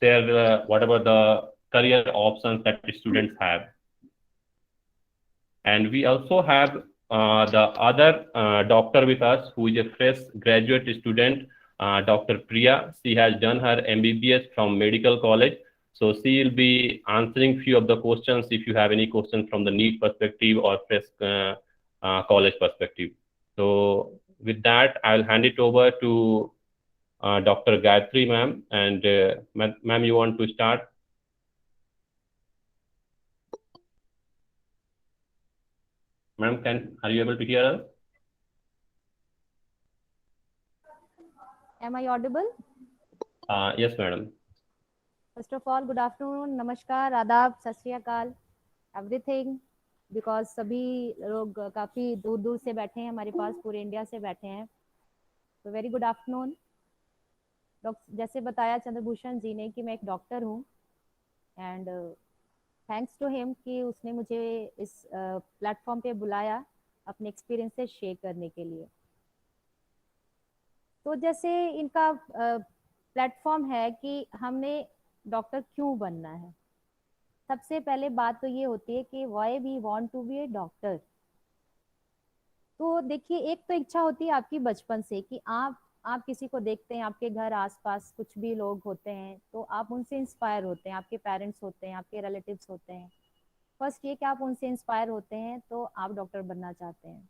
share whatever the career options that the students have. And we also have the other doctor with us who is a fresh graduate student, Dr. Priya. She has done her MBBS from Medical College. So she will be answering few of the questions if you have any questions from the NEET perspective or fresh college perspective. So with that, I'll hand it over to Dr. Gayatri ma'am. And ma'am, you want to start? Ma'am, are you able to hear us? Am I audible? Yes, madam. First of all, good afternoon, नमस्कार, आदाब, सत श्री अकाल, everything, because सभी लोग काफ़ी दूर दूर से बैठे हैं हमारे पास, पूरे इंडिया से बैठे हैं, तो वेरी गुड आफ्टरनून। जैसे बताया चंद्रभूषण जी ने कि मैं एक डॉक्टर हूँ, एंड थैंक्स टू हिम कि उसने मुझे इस प्लेटफॉर्म पे बुलाया अपने एक्सपीरियंसेस शेयर करने के लिए। तो जैसे इनका प्लेटफॉर्म है कि हमने डॉक्टर क्यों बनना है, सबसे पहले बात तो ये होती है कि why we want to be a doctor. तो देखिए, एक तो इच्छा होती है आपकी बचपन से कि आप किसी को देखते हैं, आपके घर आसपास कुछ भी लोग होते हैं तो आप उनसे इंस्पायर होते हैं, आपके पेरेंट्स होते हैं, आपके रिलेटिव्स होते हैं, फर्स्ट ये कि आप उनसे इंस्पायर होते हैं तो आप डॉक्टर बनना चाहते हैं।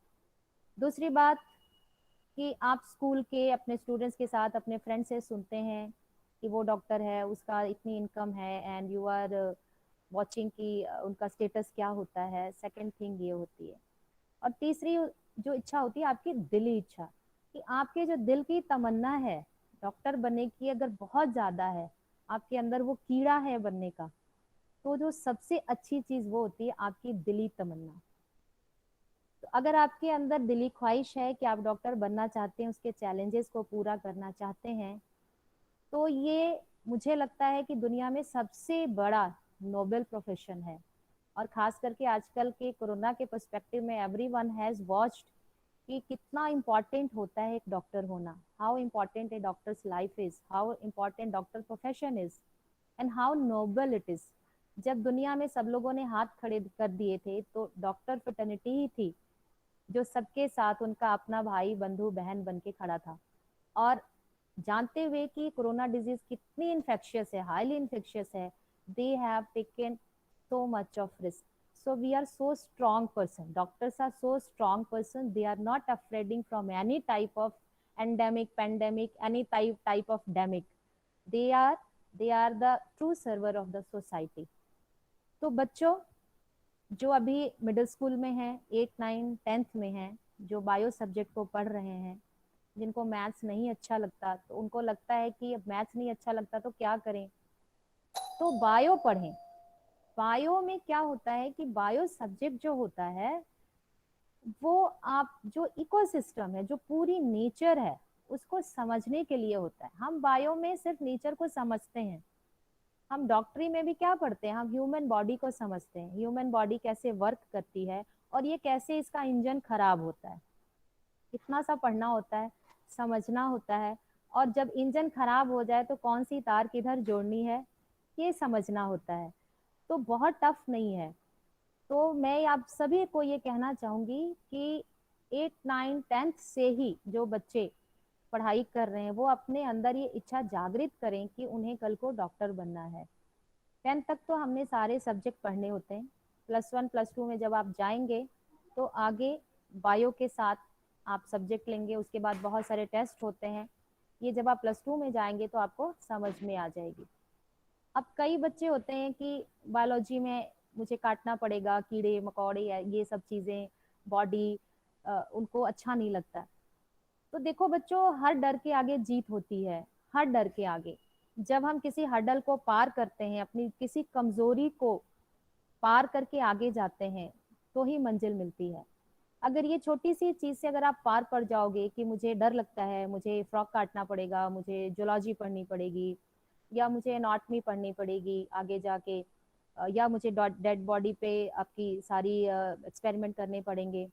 दूसरी बात कि आप स्कूल के अपने स्टूडेंट्स के साथ अपने फ्रेंड से सुनते हैं कि वो डॉक्टर है, उसका इतनी इनकम है, एंड यू आर वॉचिंग कि उनका स्टेटस क्या होता है। सेकंड थिंग ये होती है। और तीसरी जो इच्छा होती है आपकी दिली इच्छा, कि आपके जो दिल की तमन्ना है डॉक्टर बनने की अगर बहुत ज़्यादा है, आपके अंदर वो कीड़ा है बनने का, तो जो सबसे अच्छी चीज़ वो होती है आपकी दिली तमन्ना। तो अगर आपके अंदर दिली ख्वाहिश है कि आप डॉक्टर बनना चाहते हैं, उसके चैलेंजेस को पूरा करना चाहते हैं, तो ये मुझे लगता है कि दुनिया में सबसे बड़ा नोबेल प्रोफेशन है। और खास करके आजकल के कोरोना के पर्सपेक्टिव में एवरीवन हैज वॉच्ड कि कितना इम्पोर्टेंट होता है एक डॉक्टर होना, how important a doctor's life is, how important doctor profession is, and how noble it is. जब दुनिया में सब लोगों ने हाथ खड़े कर दिए थे तो डॉक्टर फ्रेटर्निटी ही थी जो सबके साथ उनका अपना भाई बंधु बहन बन के खड़ा था। और जानते हुए कि कोरोना डिजीज कितनी इन्फेक्शियस है, हाईली इन्फेक्शियस है, they have taken so much of risk. So we are so strong person. Doctors are so strong person. They are not afraid from any type of endemic, pandemic, any type of demic. They are they are the true server of the society. तो बच्चों जो अभी middle school में हैं, 8, 9, 10th में हैं, जो bio subject को पढ़ रहे हैं, जिनको मैथ्स नहीं अच्छा लगता, तो उनको लगता है कि अब मैथ्स नहीं अच्छा लगता तो क्या करें, तो बायो पढ़ें। बायो में क्या होता है कि बायो सब्जेक्ट जो होता है वो आप जो इकोसिस्टम है, जो पूरी नेचर है, उसको समझने के लिए होता है। हम बायो में सिर्फ नेचर को समझते हैं, हम डॉक्टरी में भी क्या पढ़ते हैं, हम ह्यूमन बॉडी को समझते हैं, ह्यूमन बॉडी कैसे वर्क करती है और ये कैसे इसका इंजन खराब होता है। इतना सा पढ़ना होता है, समझना होता है, और जब इंजन खराब हो जाए तो कौन सी तार किधर जोड़नी है ये समझना होता है। तो बहुत टफ नहीं है। तो मैं आप सभी को ये कहना चाहूंगी कि 8, 9, 10th से ही जो बच्चे पढ़ाई कर रहे हैं वो अपने अंदर ये इच्छा जागृत करें कि उन्हें कल को डॉक्टर बनना है। 10th तक तो हमने सारे सब्जेक्ट पढ़ने होते हैं, +1 +2 में जब आप जाएंगे तो आगे बायो के साथ आप सब्जेक्ट लेंगे, उसके बाद बहुत सारे टेस्ट होते हैं, ये जब आप +2 में जाएंगे तो आपको समझ में आ जाएगी। अब कई बच्चे होते हैं कि बायोलॉजी में मुझे काटना पड़ेगा, कीड़े मकोड़े ये सब चीज़ें, बॉडी, उनको अच्छा नहीं लगता। तो देखो बच्चों, हर डर के आगे जीत होती है, हर डर के आगे। जब हम किसी हर्डल को पार करते हैं, अपनी किसी कमजोरी को पार करके आगे जाते हैं, तो ही मंजिल मिलती है। अगर ये छोटी सी चीज से अगर आप पार पड़ जाओगे कि मुझे डर लगता है, मुझे फ्रॉक काटना पड़ेगा, मुझे जूलॉजी पढ़नी पड़ेगी, या मुझे एनाटॉमी पढ़नी पड़ेगी आगे जाके, या मुझे डेड बॉडी पे आपकी सारी एक्सपेरिमेंट करने पड़ेंगे,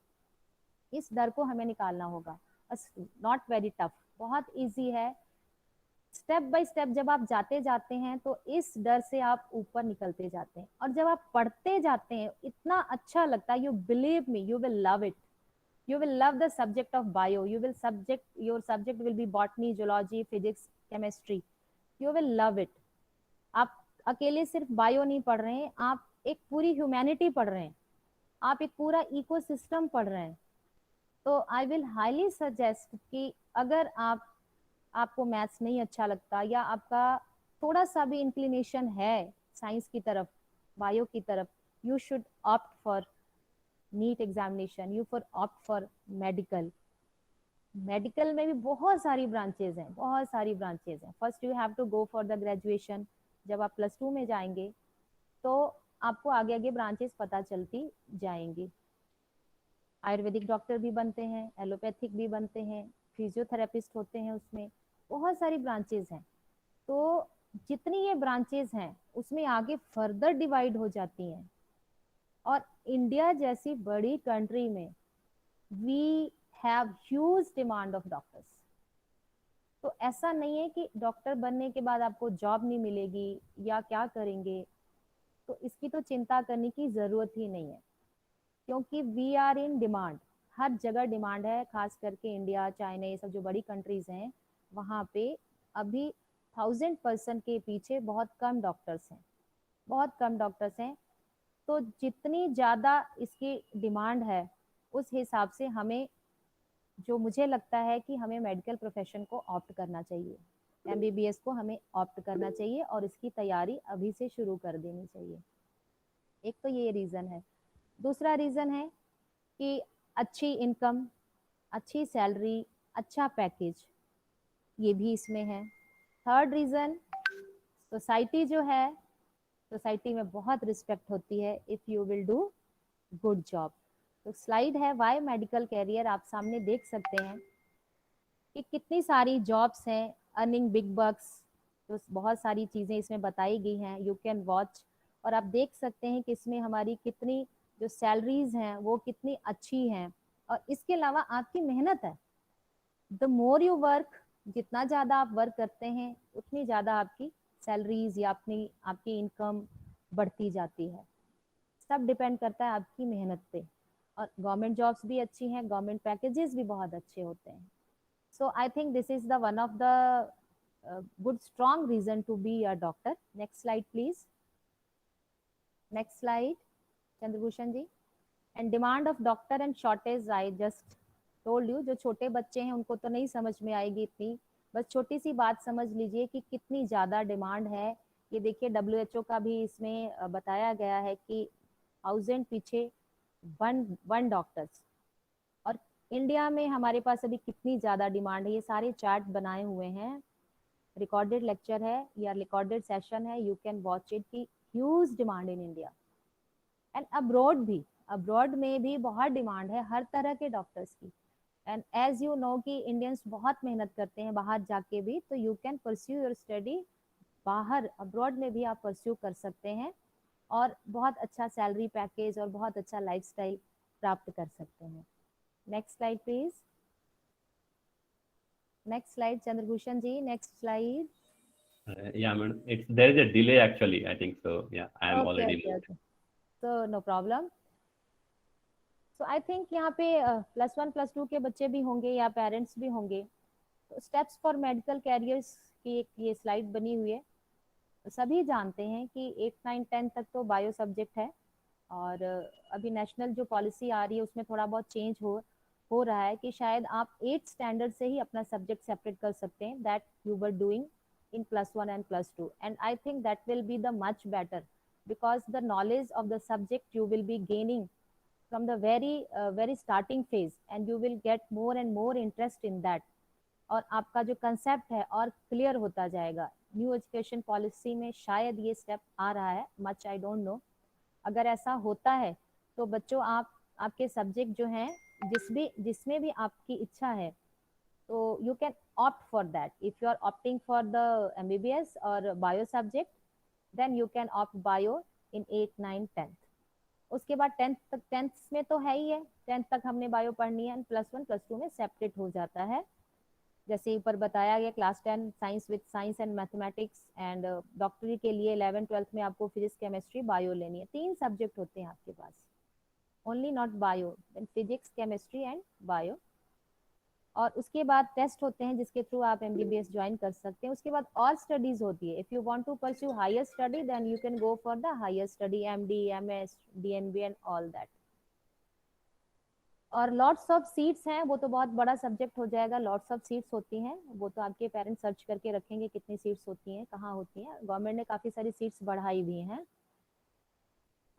इस डर को हमें निकालना होगा। नॉट वेरी टफ, बहुत इजी है। स्टेप बाय स्टेप जब आप जाते जाते हैं तो इस डर से आप ऊपर निकलते जाते हैं, और जब आप पढ़ते जाते हैं इतना अच्छा लगता है, you believe me, you will love it. You will love the subject of bio. Your subject will be botany, zoology, physics, chemistry. You will love it. आप अकेले सिर्फ बायो नहीं पढ़ रहे हैं, आप एक पूरी ह्यूमैनिटी पढ़ रहे हैं, आप एक पूरा इकोसिस्टम पढ़ रहे हैं. तो आई विल हाईली सजेस्ट कि अगर आपको मैथ्स नहीं अच्छा लगता, या आपका थोड़ा सा भी इंक्लिनेशन है साइंस की तरफ, बायो की तरफ, you should opt for NEET examination, you for opt for medical. Medical में भी बहुत सारी ब्रांचेज हैं, बहुत सारी ब्रांचेज हैं. First you have to go for the graduation. जब आप +2 में जाएंगे तो आपको आगे आगे ब्रांचेस पता चलती जाएंगी. आयुर्वेदिक डॉक्टर भी बनते हैं, एलोपैथिक भी बनते हैं, फिजियोथेरेपिस्ट होते हैं, उसमें बहुत सारी ब्रांचेज हैं. तो जितनी ये ब्रांचेज हैं उसमें आगे फर्दर डिवाइड हो जाती हैं. और इंडिया जैसी बड़ी कंट्री में we have huge demand of doctors. तो ऐसा नहीं है कि डॉक्टर बनने के बाद आपको जॉब नहीं मिलेगी या क्या करेंगे, तो इसकी तो चिंता करने की जरूरत ही नहीं है, क्योंकि वी आर इन डिमांड. हर जगह डिमांड है, खास करके इंडिया, चाइना, ये सब जो बड़ी कंट्रीज हैं वहाँ पे अभी 1000% के पीछे बहुत कम डॉक्टर्स हैं, बहुत कम डॉक्टर्स हैं. तो जितनी ज़्यादा इसकी डिमांड है उस हिसाब से हमें, जो मुझे लगता है कि हमें मेडिकल प्रोफेशन को ऑप्ट करना चाहिए, एमबीबीएस को हमें ऑप्ट करना चाहिए और इसकी तैयारी अभी से शुरू कर देनी चाहिए. एक तो ये रीज़न है. दूसरा रीज़न है कि अच्छी इनकम, अच्छी सैलरी, अच्छा पैकेज, ये भी इसमें है. थर्ड रीज़न, सोसाइटी जो है, सोसाइटी में बहुत रिस्पेक्ट होती है if you will do good job. तो स्लाइड है वाई मेडिकल कैरियर, आप सामने देख सकते हैं कि कितनी सारी जॉब्स हैं, अर्निंग बिग बक्स. तो बहुत सारी चीज़ें इसमें बताई गई हैं, यू कैन वॉच. और आप देख सकते हैं कि इसमें हमारी कितनी जो सैलरीज हैं वो कितनी अच्छी हैं. और इसके अलावा आपकी मेहनत है. द मोर यू वर्क, जितना ज़्यादा आप वर्क करते हैं उतनी ज़्यादा आपकी सैलरीज या आपकी इनकम बढ़ती जाती है. सब डिपेंड करता है आपकी मेहनत पे. और गवर्नमेंट जॉब्स भी अच्छी हैं, गवर्नमेंट पैकेजेस भी बहुत अच्छे होते हैं. So I think this is the one of the good strong reason to be a doctor. Next slide, please. Next slide, Chandrabhushan ji. And demand of doctor and shortage, I just told you. जो छोटे बच्चे हैं उनको तो नहीं समझ में आएगी इतनी, बस छोटी सी बात समझ लीजिए कि कितनी ज़्यादा डिमांड है. ये देखिए WHO का भी इसमें बताया गया है कि 1000 पीछे वन डॉक्टर्स. और इंडिया में हमारे पास अभी कितनी ज़्यादा डिमांड है, ये सारे चार्ट बनाए हुए हैं. रिकॉर्डेड लेक्चर है या रिकॉर्डेड सेशन है, यू कैन वॉच इट. की huge demand in India and abroad भी. अब्रॉड में भी बहुत डिमांड है हर तरह के डॉक्टर्स की. एंड एज यू नो कि इंडियंस बहुत मेहनत करते हैं बाहर जाके भी, तो you can pursue your study बाहर, अब्रॉड में भी आप परस्यू कर सकते हैं और बहुत अच्छा सैलरी पैकेज और बहुत अच्छा लाइफस्टाइल प्राप्त कर सकते हैं. Next slide, please. Next slide, Chandrabhushan ji. Next slide. Yeah, madam. There is a delay actually. I think so. Yeah, I am Okay, already okay, late. okay. So no problem. So I think यहाँ पे +1 +2 के बच्चे भी होंगे या parents भी होंगे. तो स्टेप्स फॉर मेडिकल कैरियर्स की एक ये स्लाइड बनी हुई है. तो सभी जानते हैं कि 8, 9, 10 तक तो बायो सब्जेक्ट है. और अभी नेशनल जो पॉलिसी आ रही है उसमें थोड़ा बहुत चेंज हो रहा है कि शायद आप 8 स्टैंडर्ड से ही अपना सब्जेक्ट सेपरेट कर सकते हैं, that you were doing in +1 and +2. And I think that will be the much better, because the knowledge of the subject you will be gaining from the very starting phase, and you will get more and more interest in that. और आपका जो concept है और clear होता जाएगा. New education policy में शायद ये स्टेप आ रहा है, मच आई डोंट नो. अगर ऐसा होता है तो बच्चों आपके सब्जेक्ट जो हैं जिसमें भी आपकी इच्छा है, तो you can opt for that. If you are opting for the MBBS और bio subject, then you can opt bio in 8, 9, 10. उसके बाद 10th तक, 10th में तो है ही है, 10th तक हमने बायो पढ़नी है, +1 +2 में सेपरेट हो जाता है. जैसे ऊपर बताया गया, class 10 science with science and mathematics, and डॉक्टरी के लिए 11 12 में आपको फिजिक्स केमिस्ट्री बायो लेनी है। 3 सब्जेक्ट होते हैं आपके पास, only not bio, then physics chemistry and bio. और उसके बाद टेस्ट होते हैं जिसके थ्रू आप एमबीबीएस ज्वाइन कर सकते हैं। उसके बाद और स्टडीज होती है। If you want to pursue higher study then you can go for the higher study, MD, MS, DNB and all that. और लॉट्स ऑफ सीट्स हैं, वो तो बहुत बड़ा सब्जेक्ट हो जाएगा। लॉट्स ऑफ सीट्स होती हैं, वो तो आपके पेरेंट्स सर्च करके रखेंगे कितनी सीट्स होती हैं, कहाँ होती हैं। गवर्नमेंट ने काफ़ी सारी सीट्स बढ़ाई हुई हैं,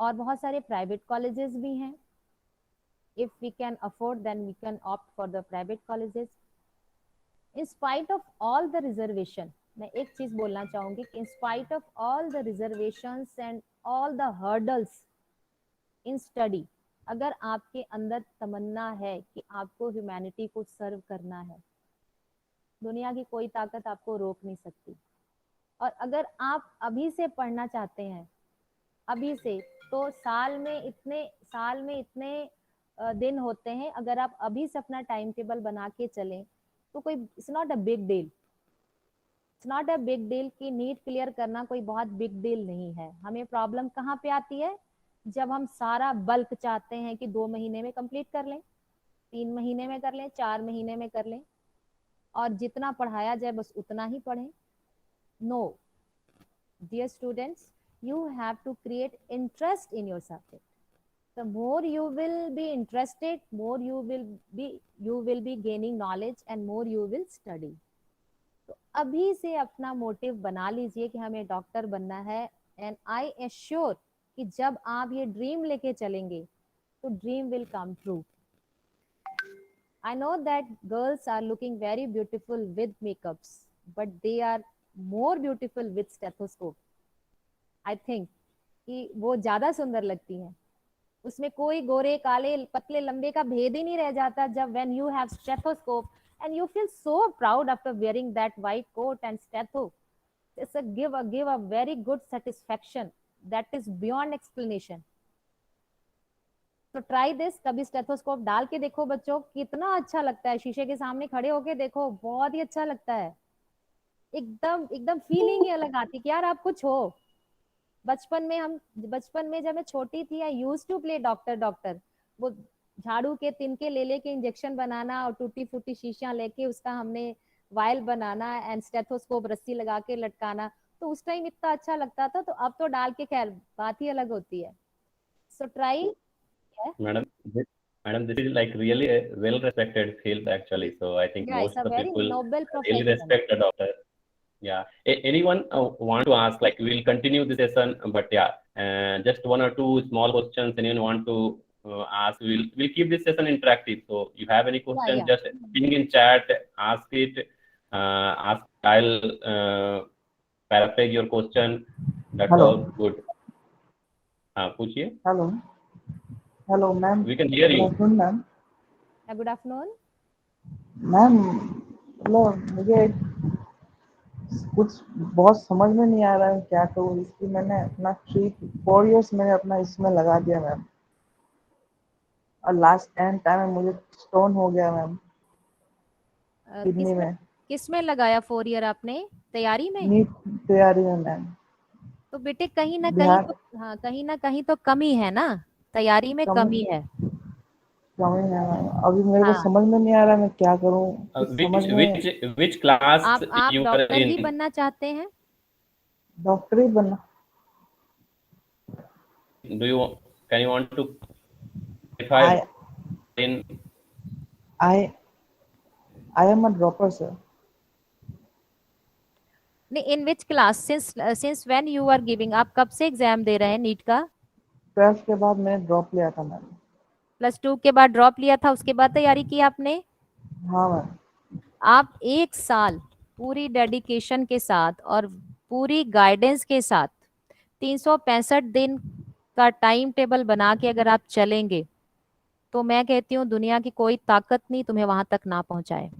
और बहुत सारे प्राइवेट कॉलेजेस भी हैं। If we can afford then we can opt for the private colleges. In spite of all the reservation, मैं एक चीज बोलना चाहूंगी कि in spite of all the reservations and all the hurdles in study, अगर आपके अंदर तमन्ना है कि आपको ह्यूमैनिटी को सर्व करना है, दुनिया की कोई ताकत आपको रोक नहीं सकती। और अगर आप अभी से पढ़ना चाहते हैं, अभी से, तो साल में इतने दिन होते हैं। अगर आप अभी से अपना टाइम टेबल बना के चलें तो कोई, it's not a big deal, it's not a big deal कि नीट क्लियर करना कोई बहुत बिग डील नहीं है। हमें प्रॉब्लम कहाँ पे आती है, जब हम सारा बल्क चाहते हैं कि 2 महीने में कंप्लीट कर लें, 3 महीने में कर लें, 4 महीने में कर लें, और जितना पढ़ाया जाए बस उतना ही पढ़ें। No dear students, you have to create interest in your subject. The more you will be interested, more you will be gaining knowledge and more you will study. तो अभी से अपना मोटिव बना लीजिए कि हमें डॉक्टर बनना है, एंड आई एश्योर कि जब आप ये ड्रीम लेके चलेंगे तो dream will come true. I know that girls are looking very beautiful with makeups, but they are more beautiful with stethoscope. I think कि वो ज्यादा सुंदर लगती हैं, उसमें कोई गोरे काले पतले लंबे का भेद ही नहीं रह जाता जब when you have stethoscope and you feel so proud after wearing that white coat and stethoscope. It's a give a very good satisfaction that is beyond explanation. तो ट्राई दिस, कभी स्टेथोस्कोप डाल के देखो बच्चों, कितना अच्छा लगता है। शीशे के सामने खड़े होके देखो, बहुत ही अच्छा लगता है। एकदम एकदम फीलिंग ही अलग आती कि यार आप कुछ हो। बचपन में जब मैं छोटी थी, I used to play doctor doctor, वो झाड़ू के तिनके ले लेके इंजेक्शन बनाना, और टूटी फूटी शीशियां लेके उसका हमने वायल बनाना, एंड स्टेथोस्कोप रस्सी लगा के लटकाना। तो उस टाइम इतना अच्छा लगता था, तो अब तो डाल के खैर बात ही अलग होती है। So try. Madam, this, Madam, this is like really a well-respected field actually. So I think या most it's a of the very people noble really profession. respect a doctor. Yeah. Anyone want to ask? Like we'll continue the session, but yeah, just one or two small questions. Anyone want to ask? We'll keep this session interactive. So you have any question, या just ping in chat, ask it. Ask. I'll paraphrase your question. That's hello all good. पूछिए. Hello hello ma'am, We can hear good you. Afternoon ma'am. Good afternoon. Ma'am मतलब मुझे कुछ बहुत समझ में नहीं आ रहा है क्या करूँ, इसकी मैंने अपना 3-4 इयर्स मैंने अपना इसमें लगा दिया मैम, और लास्ट एंड टाइम में मुझे स्टोन हो गया मैम किडनी में। किस में लगाया 4 ईयर आपने, तैयारी में? नीट तैयारी में मैम। तो बेटे कहीं ना कहीं बिहार तो, हाँ कहीं ना कहीं तो कमी है ना, तैयारी में कम कमी है। कमी है मैम, अभी मेरे को हाँ, समझ में नहीं आ रहा मैं क्या करूँ, कुछ समझ Which में। which which class आप you are doctor he in? बनना चाहते हैं? डॉक्टर ही बनना। Can you want to clarify I in I I am a dropper sir. नहीं, in which class, since when you are giving, आप कब से एग्जाम दे रहे हैं नीट का? 12th के बाद मैंने ड्रॉप लिया था मैम। +2 के बाद ड्रॉप लिया था, उसके बाद तैयारी की आपने? हाँ मैम। आप 1 साल पूरी डेडिकेशन के साथ और पूरी गाइडेंस के साथ 365 दिन का टाइम टेबल बना के अगर आप चलेंगे, तो मैं कहती हूँ दुनिया की कोई ताकत नहीं तुम्हें वहां तक ना पहुंचाए।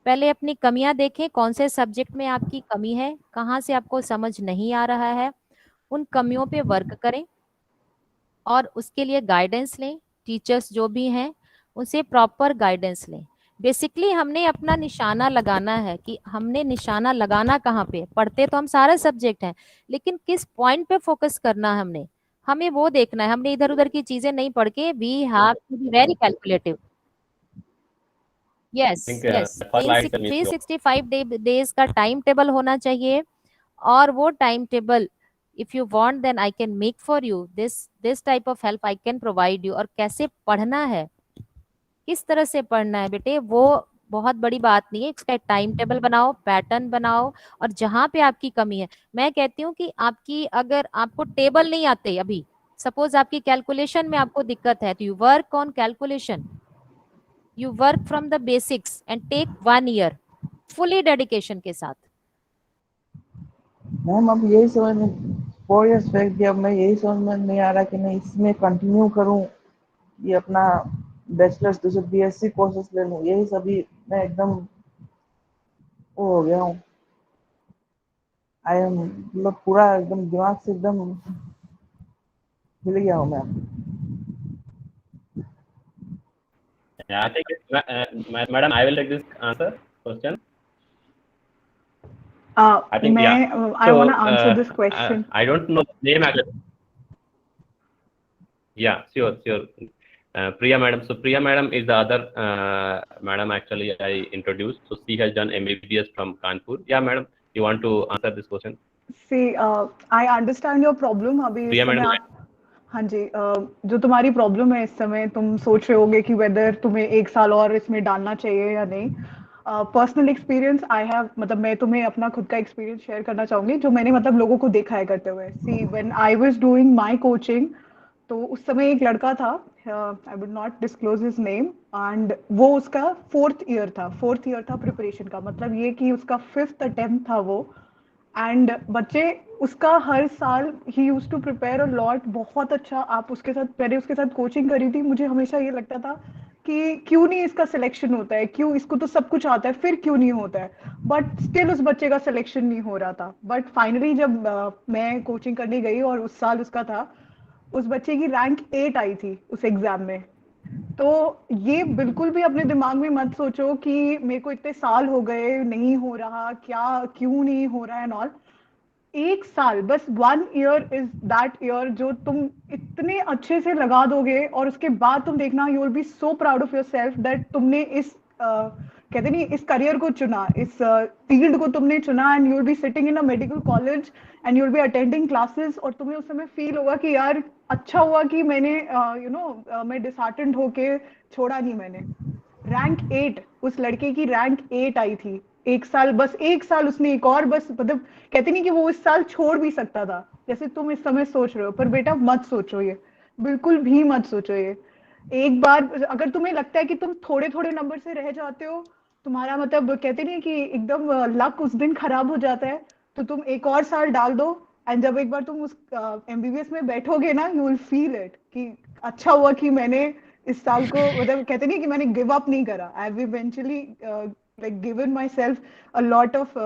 पहले अपनी कमियां देखें, कौन से सब्जेक्ट में आपकी कमी है, कहाँ से आपको समझ नहीं आ रहा है, उन कमियों पे वर्क करें, और उसके लिए गाइडेंस लें। टीचर्स जो भी हैं उनसे प्रॉपर गाइडेंस लें। बेसिकली हमने अपना निशाना लगाना है कि हमने निशाना लगाना कहाँ पे। पढ़ते तो हम सारे सब्जेक्ट हैं, लेकिन किस पॉइंट पे फोकस करना है हमने, हमें वो देखना है। हमने इधर उधर की चीजें नहीं पढ़ के, we have to be very calculative. Yes think yes, first slide is three missed. Sixty five days का टाइम टेबल होना चाहिए। और वो time table, if you want then I can make for you this type of help I can provide you. और कैसे पढ़ना है, किस तरह से पढ़ना है बेटे, वो बहुत बड़ी बात नहीं है। इसका टाइम टेबल बनाओ, पैटर्न बनाओ, और जहां पे आपकी कमी है, मैं कहती हूँ कि आपकी, अगर आपको टेबल नहीं आते अभी, सपोज आपकी कैलकुलेशन में आपको दिक्कत है, तो you work on calculation, you work from the basics and take 1 year fully dedication के साथ। मैम अब यही समझ में 4 years फेंक दिया, अब मैं यही समझ में नहीं आ रहा कि मैं इसमें कंटिन्यू करूं, ये अपना बैचलर्स दूसरे बीएससी कोर्सेस ले लूं, यही सभी मैं एकदम वो हो गया हूँ। आई एम मतलब पूरा एकदम दिमाग से एकदम हिल गया हूँ मैं। Yeah, I think, madam, I will take this answer question. I think, yeah. I want to answer this question. I don't know the name actually. Yeah, sure, sure. Priya madam. So Priya madam is the other madam actually I introduced. So she has done MBBS from Kanpur. Yeah, madam, you want to answer this question? See, I understand your problem. अभी इस Priya समय madam. हाँ जी, जो तुम्हारी problem है इस समय, तुम सोच रहे होगे कि वेदर तुम्हें 1 साल और इसमें डालना चाहिए या नहीं। पर्सनल एक्सपीरियंस आई हैव, मतलब मैं तुम्हें अपना खुद का एक्सपीरियंस शेयर करना चाहूंगी, जो मैंने मतलब लोगों को देखा है करते हुए। See when I was doing my coaching, तो उस समय एक लड़का था, I would not disclose his name, and वो उसका 4th ईयर था प्रिपरेशन का, मतलब ये कि उसका 5th अटेम्प्ट था वो। एंड बच्चे उसका हर साल ही used to prepare a lot, बहुत अच्छा। आप उसके साथ, मैंने उसके साथ कोचिंग करी थी, मुझे हमेशा ये लगता था कि क्यों नहीं इसका सिलेक्शन होता है, क्यों इसको तो सब कुछ आता है, फिर क्यों नहीं होता है। बट स्टिल उस बच्चे का सिलेक्शन नहीं हो रहा था। बट फाइनली जब मैं कोचिंग करने गई और उस साल उसका था, उस बच्चे की रैंक 8 आई थी उस एग्जाम में। तो ये बिल्कुल भी अपने दिमाग में मत सोचो कि मेरे को इतने साल हो गए नहीं हो रहा, क्या क्यों नहीं हो रहा है नॉल। 1 साल, बस 1 ईयर इज दैट ईयर जो तुम इतने अच्छे से लगा दोगे, और उसके बाद तुम देखना, you will be so proud of your self that तुमने इस कहते नहीं, इस करियर को चुना, इस फील्ड को तुमने चुना, and you will be sitting in a medical college and you will be attending classes, और तुम्हें उस समय फील होगा कि यार अच्छा हुआ कि मैंने मैं डिसहार्टेंड होके छोड़ा नहीं मैंने। रैंक 8, उस लड़के की रैंक 8 आई थी। 1 साल, बस 1 साल उसने एक और, बस मतलब कहते नहीं कि वो इस साल छोड़ भी सकता था, जैसे तुम इस समय सोच रहे हो। पर बेटा मत सोचो ये, बिल्कुल भी मत सोचो ये। एक बार अगर तुम्हें लगता है कि तुम थोड़े थोड़े नंबर से रह जाते हो, तुम्हारा मतलब कहते नहीं कि एकदम लक उस दिन खराब हो जाता है, तो तुम एक और साल डाल दो। एंड जब एक बार तुम उस एमबीबीएस में बैठोगे ना, यू विल फील इट कि अच्छा हुआ कि मैंने इस साल को, मतलब कहते नहीं कि मैंने गिव अप नहीं करा। I have eventually like given my self a lot of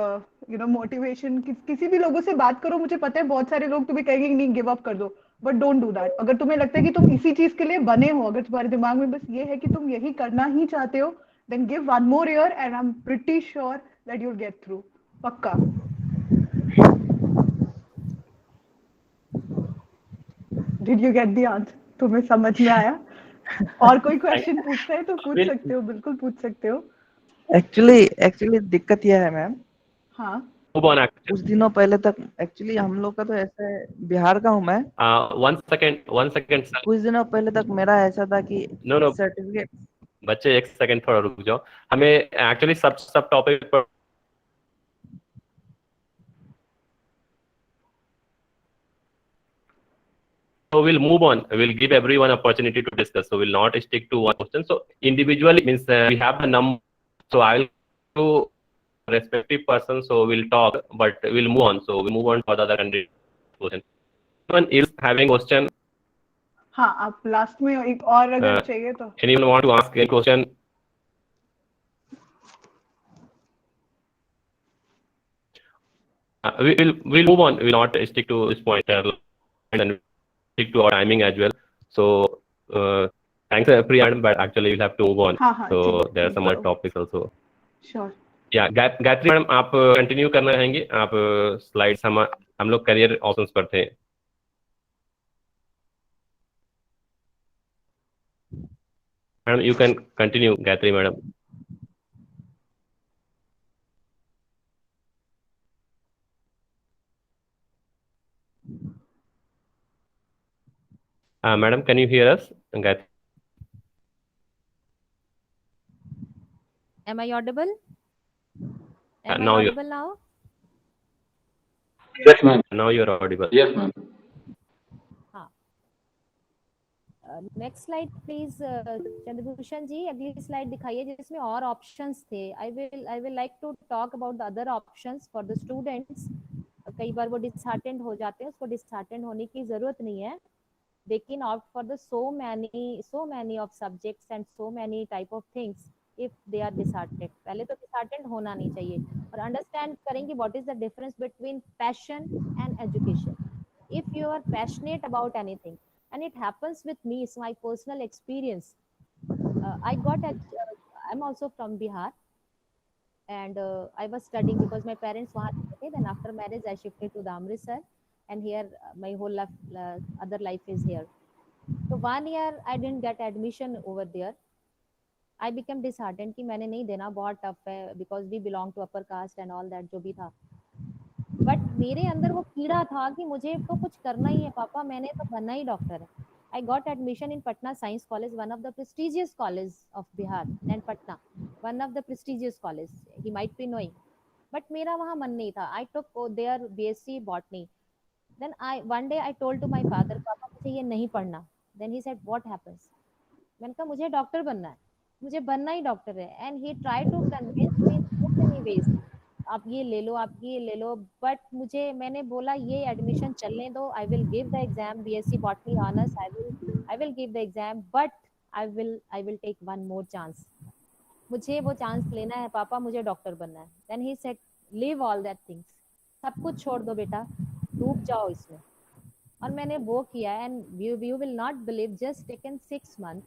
motivation. किसी भी लोगों से बात करो, मुझे पता है बहुत सारे लोग तुम्हें कहेंगे कि नहीं गिव अप कर दो, बट डोंट डू दैट। अगर तुम्हें लगता है कि तुम इसी चीज के लिए बने हो, अगर तुम्हारे दिमाग में बस ये है कि तुम यही करना ही चाहते हो, then give 1 more year and I am pretty sure that you will get through, पक्का। Did you get the answer? तुम्हें समझ में आया? और कोई क्वेश्चन पूछता है तो पूछ सकते हो, बिल्कुल पूछ सकते हो। एक्चुअली दिक्कत यह है मैम, हाँ Move on actually. कुछ दिनों पहले तक एक्चुअली हम लोग का तो ऐसा है, बिहार का हूँ मैं। 1 second sir. कुछ दिनों पहले तक मेरा ऐसा था कि No, no. सर्टिफिकेट, बच्चे 1 सेकंड थोड़ा रुक जाओ, हमें एक्चुअली सब टॉपिक पर so we'll move on. We'll give everyone opportunity to discuss. So we'll not stick to one question. So individually means we have the number. So I'll to respective person. So we'll talk, but we'll move on. So we move on for the other candidate question. Anyone is having question? हाँ, आप last में एक और अगर चाहिए तो। Anyone want to ask any question? We'll move on. We'll not stick to this point and stick to our timing as well. So Thanks, Priya, madam, but actually we'll have to move on. हाँ हाँ So ठीक there are some other है topics also. Sure या Gayatri madam, आप continue करना रहेंगे? आप slides हम लोग करियर ऑप्शंस पर थे. Madam you can continue, Gayatri madam. Madam can you here us? Gayatri, Am I audible? Am I now you audible now? Yes, ma'am. now you're audible. Yes, ma'am. हाँ. Next slide please Chandrabhushan ji, अगली स्लाइड दिखाइए जिसमें और options थे. I will like to talk about the other options for the students. कई बार वो डिसहार्टेंड हो जाते हैं, उसको डिसहार्टेंड होने की जरूरत नहीं है. they can opt for the so many of subjects and so many type of things if they are disheartened. पहले तो disheartened होना नहीं चाहिए, और understand करेंगे what is the difference between passion and education. If you are passionate about anything, and it happens with me, it's my personal experience. I'm also from Bihar, and I was studying because my parents वहाँ रहते थे. Then after marriage I shifted to the Amritsar, and here my whole life, other life is here. So 1 year I didn't get admission over there. I became disheartened कि मैंने नहीं देना, बहुत tough है, because we belong to upper caste and all that जो भी था. But मेरे अंदर वो कीड़ा था कि मुझे तो कुछ करना ही है पापा, मैंने तो बनना ही डॉक्टर है. I got admission in Patna Science College, one of the prestigious college of Bihar and Patna, one of the prestigious college. He might be knowing, but मेरा वहाँ मन नहीं था. I took their BSc botany. Then one day I told to my father, पापा मुझे ये नहीं पढ़ना. Then he said, what happens? मैंने कहा मुझे डॉक्टर बनना है, मुझे बनना ही डॉक्टर है. And he tried to convince me in so many ways. आप ये ले लो, आप ये ले लो, बट मैंने बोला ये एडमिशन चलने दो. I will give the exam, BSc botany honours, I will give the exam, but I will take one more chance. मुझे वो चांस लेना है पापा, मुझे डॉक्टर बनना है. Then he said, leave all that things, सब कुछ छोड़ दो बेटा, डूब जाओ इसमें. और मैंने वो किया, and you will not believe, just taken 6 months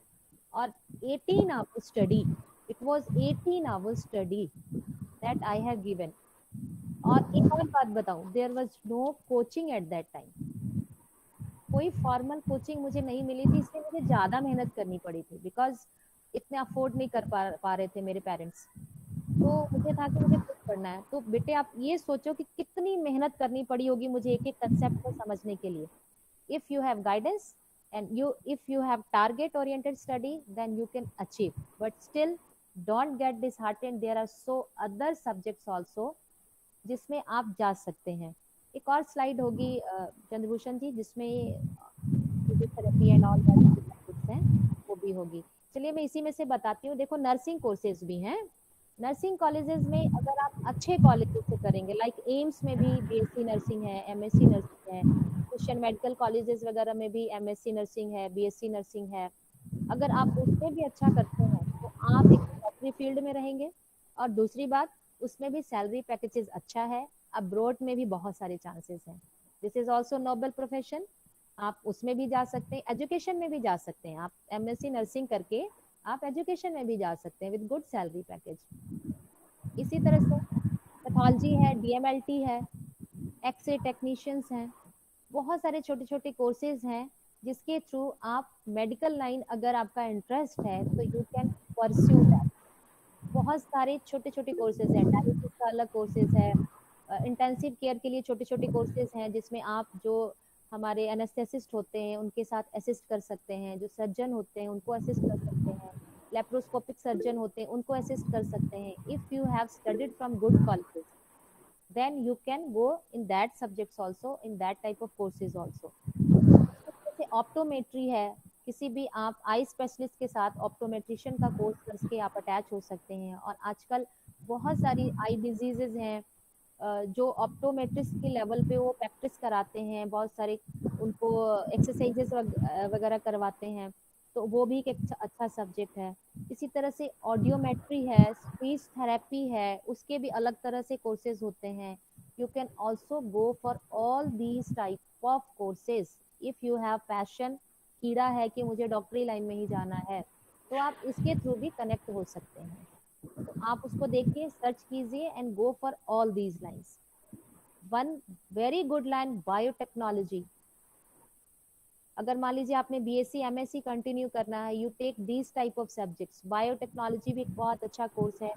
और 18 hours study. It was 18 hours study that I have given. और एक और बात बताऊं, there was no coaching at that time. कोई फॉर्मल कोचिंग मुझे नहीं मिली थी, इसलिए मुझे ज्यादा मेहनत करनी पड़ी थी, बिकॉज इतने अफोर्ड नहीं कर पा रहे थे मेरे पेरेंट्स. तो मुझे था कि मुझे खुद पढ़ना है. तो बेटे आप ये सोचो कि कितनी मेहनत करनी पड़ी होगी मुझे एक एक कंसेप्ट को समझने के लिए. If you have guidance and if you have target oriented study, then you can achieve, but still don't get disheartened. There are so other subjects also जिसमें आप जा सकते हैं. एक और स्लाइड होगी चंद्रभूषण जी, जिसमें फिजियोथेरेपी एंड ऑल दैट हैं, वो भी होगी. चलिए मैं इसी में से बताती हूँ. देखो नर्सिंग कोर्सेज भी हैं. नर्सिंग कॉलेजेस में अगर आप अच्छे कॉलेजेस से करेंगे, लाइक एम्स में भी बीएससी नर्सिंग है, एमएससी नर्सिंग है, क्रिश्चियन मेडिकल कॉलेजेस वगैरह में भी एमएससी नर्सिंग है, बीएससी नर्सिंग है. अगर आप उसमें भी अच्छा करते हैं तो आप एक डॉक्टरी फील्ड में रहेंगे. और दूसरी बात, उसमें भी सैलरी पैकेजेस अच्छा है. अब्रॉड में भी बहुत सारे चांसेस हैं. This is also noble profession. आप उसमें भी जा सकते हैं, एजुकेशन में भी जा सकते हैं. आप एमएससी नर्सिंग करके आप एजुकेशन में भी जा सकते हैं विद गुड सैलरी पैकेज. इसी तरह से पैथोलॉजी है, डीएमएलटी है, एक्सरे टेक्नीशियंस हैं. बहुत सारे छोटे छोटे कोर्सेज हैं जिसके थ्रू आप मेडिकल लाइन, अगर आपका इंटरेस्ट है तो यू कैन परस्यू दैट. बहुत सारे छोटे छोटे कोर्सेज हैं. डायलिसिस का अलग कोर्सेज है, इंटेंसिव केयर के लिए छोटे छोटे कोर्सेज हैं जिसमें आप जो हमारे एनेस्थेसिस्ट होते हैं उनके साथ असिस्ट कर सकते हैं, जो सर्जन होते हैं उनको असिस्ट कर सकते हैं, लेप्रोस्कोपिक सर्जन होते हैं उनको असिस्ट कर सकते हैं. If you have studied from good colleges, then you can go in that subjects also, in that type of courses also. जैसे ऑप्टोमेट्री है, किसी भी आप आई स्पेशलिस्ट के साथ ऑप्टोमेट्रिशियन का कोर्स करके आप अटैच हो सकते हैं. और आजकल बहुत सारी आई डिजीजेज हैं जो ऑप्टोमेट्रिस्ट के लेवल पे वो प्रैक्टिस कराते हैं, बहुत सारे उनको एक्सरसाइजेस वगैरह करवाते हैं. तो वो भी एक अच्छा सब्जेक्ट है. इसी तरह से ऑडियोमेट्री है, स्पीच थेरेपी है, उसके भी अलग तरह से कोर्सेज होते हैं. You can also go for all these type of courses if you have passion कीड़ा है कि मुझे डॉक्टरी लाइन में ही जाना है, तो आप इसके थ्रू भी कनेक्ट हो सकते हैं। तो आप उसको देखिए, सर्च कीजिए and go for all these lines. One very good line, biotechnology. अगर मान लीजिए आपने बीएससी एमएससी कंटिन्यू करना है, you take these type of subjects. Biotechnology भी एक बहुत अच्छा कोर्स है,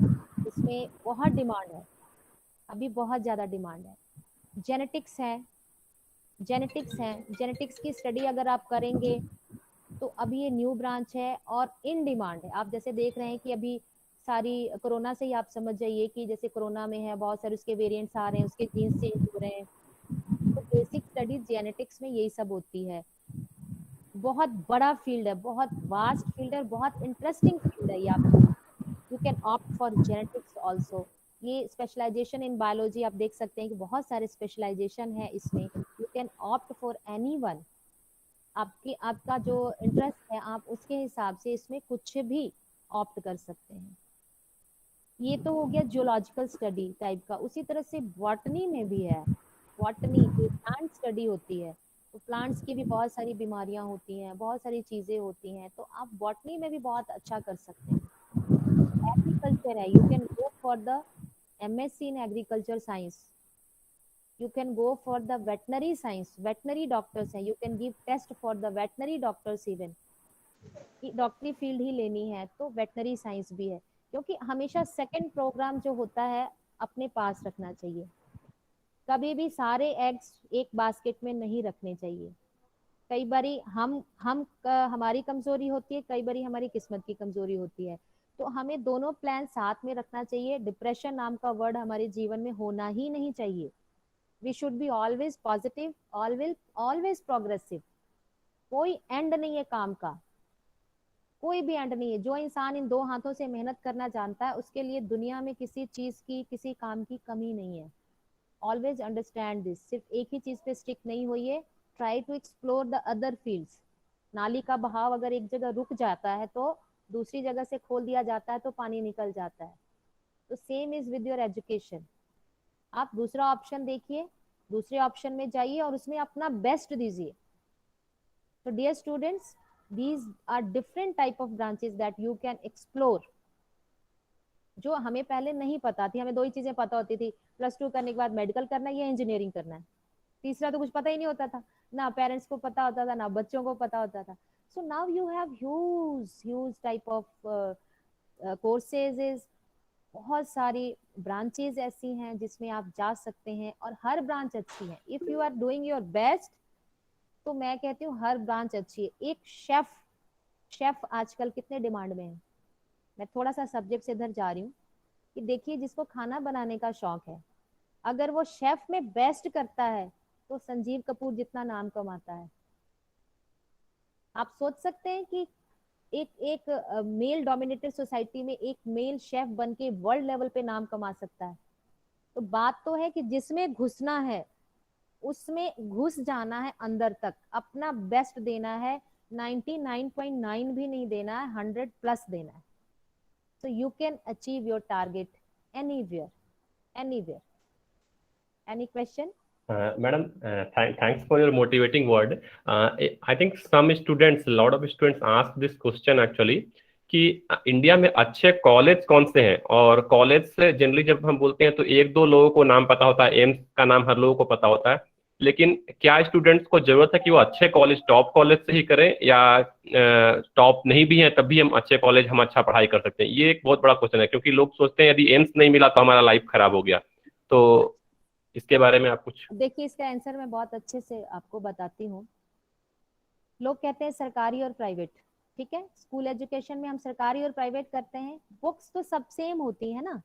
इसमें बहुत डिमांड है, अभी बहुत ज्यादा डिमांड है। जेनेटिक्स है, जेनेटिक्स की स्टडी अगर आप करेंगे तो अभी ये न्यू ब्रांच है और इन डिमांड है। आप जैसे देख रहे हैं कि अभी सारी कोरोना से ही आप समझ जाइए कि जैसे कोरोना में है, बहुत सारे उसके वेरिएंट्स आ रहे हैं, उसके जीन्स चेंज हो रहे हैं। तो बेसिक स्टडी जेनेटिक्स में यही सब होती है। बहुत बड़ा फील्ड है, बहुत वास्ट फील्ड है, बहुत इंटरेस्टिंग फील्ड है ये आपके लिए। You can opt for genetics also. ये स्पेशलाइजेशन इन बायोलॉजी आप देख सकते हैं कि बहुत सारे स्पेशलाइजेशन है इसमें। You can opt for any one. आपका जो इंटरेस्ट है आप उसके हिसाब से इसमें कुछ भी ऑप्ट कर सकते हैं। ये तो हो गया जियोलॉजिकल स्टडी टाइप का। उसी तरह से बॉटनी में भी है। बॉटनी जो प्लांट स्टडी होती है, तो प्लांट्स की भी बहुत सारी बीमारियां होती हैं, बहुत सारी चीजें होती हैं, तो आप बॉटनी में भी बहुत अच्छा कर सकते हैं। एग्रीकल्चर है, you can go for the MSc in agriculture science. You can go for the veterinary science, veterinary doctors हैं, you can give test for the veterinary doctors even. डॉक्टरी फील्ड ही लेनी है तो वेटनरी साइंस भी है। क्योंकि हमेशा सेकंड प्रोग्राम जो होता है अपने पास रखना चाहिए, कभी भी सारे एग्स एक बास्केट में नहीं रखने चाहिए। कई बारी हमारी कमजोरी होती है, कई बारी हमारी किस्मत की कमजोरी होती है, तो हमें दोनों प्लान साथ में रखना चाहिए। डिप्रेशन नाम का वर्ड हमारे जीवन में होना ही नहीं चाहिए। We should be always positive, always progressive. कोई एंड नहीं है काम का, कोई भी एंड नहीं है। जो इंसान इन दो हाथों से मेहनत करना जानता है उसके लिए दुनिया में किसी चीज की, किसी काम की कमी नहीं है। Always understand this. सिर्फ एक ही चीज पे स्टिक नहीं होइए, try to explore the other fields. नाली का बहाव अगर एक जगह रुक जाता है तो दूसरी जगह से खोल दिया जाता है तो पानी निकल जाता है। तो same is with your education. आप दूसरा ऑप्शन देखिए, दूसरे ऑप्शन में जाइए और उसमें अपना बेस्ट दीजिए। तो dear students, these are different type of branches that you can explore, जो हमें पहले नहीं पता थी। हमें दो ही चीजें पता होती थी, +2 करने के बाद मेडिकल करना है या इंजीनियरिंग करना है। तीसरा तो कुछ पता ही नहीं होता था, ना पेरेंट्स को पता होता था, ना बच्चों को पता होता था। So now you have huge type of courses. बहुत सारी ब्रांचेज ऐसी हैं जिसमें आप जा सकते हैं और हर ब्रांच अच्छी है। If you are doing your best तो मैं कहती हूँ हर ब्रांच अच्छी है। एक शेफ आजकल कितने डिमांड में है। मैं थोड़ा सा सब्जेक्ट से इधर जा रही हूँ कि देखिए, जिसको खाना बनाने का शौक है, अगर वो शेफ में बेस्ट करता है तो संजीव कपूर जितना नाम कमाता है। आप सोच सकते हैं कि एक एक मेल डोमिनेटेड सोसाइटी में एक मेल शेफ बन के वर्ल्ड लेवल पे नाम कमा सकता है। तो बात तो है कि जिसमें घुसना है उसमें घुस जाना है, अंदर तक अपना बेस्ट देना है। 99.9 भी नहीं देना है, 100+ देना है। So you can achieve your target anywhere. Any question? Madam, thanks for your motivating word. I think some students, a lot of students ask this question actually कि इंडिया में अच्छे कॉलेज कौन से हैं। और कॉलेज से जनरली जब हम बोलते हैं तो एक दो लोगों को नाम पता होता है, एम्स का नाम हर लोगों को पता होता है, लेकिन क्या स्टूडेंट्स को जरूरत है कि वो अच्छे कॉलेज, टॉप कॉलेज से ही करें, या टॉप नहीं भी है तब भी हम अच्छे कॉलेज, हम अच्छा पढ़ाई कर सकते हैं? ये एक बहुत बड़ा क्वेश्चन है, क्योंकि लोग सोचते हैं यदि एम्स नहीं मिला तो हमारा लाइफ खराब हो गया। तो इसके बारे में आप कुछ? देखिए, इसका आंसर मैं बहुत अच्छे से आपको बताती हूँ। लोग कहते हैं सरकारी और प्राइवेट, ठीक है, स्कूल एजुकेशन में हम सरकारी और प्राइवेट करते हैं, बुक्स तो सब सेम होती है ना,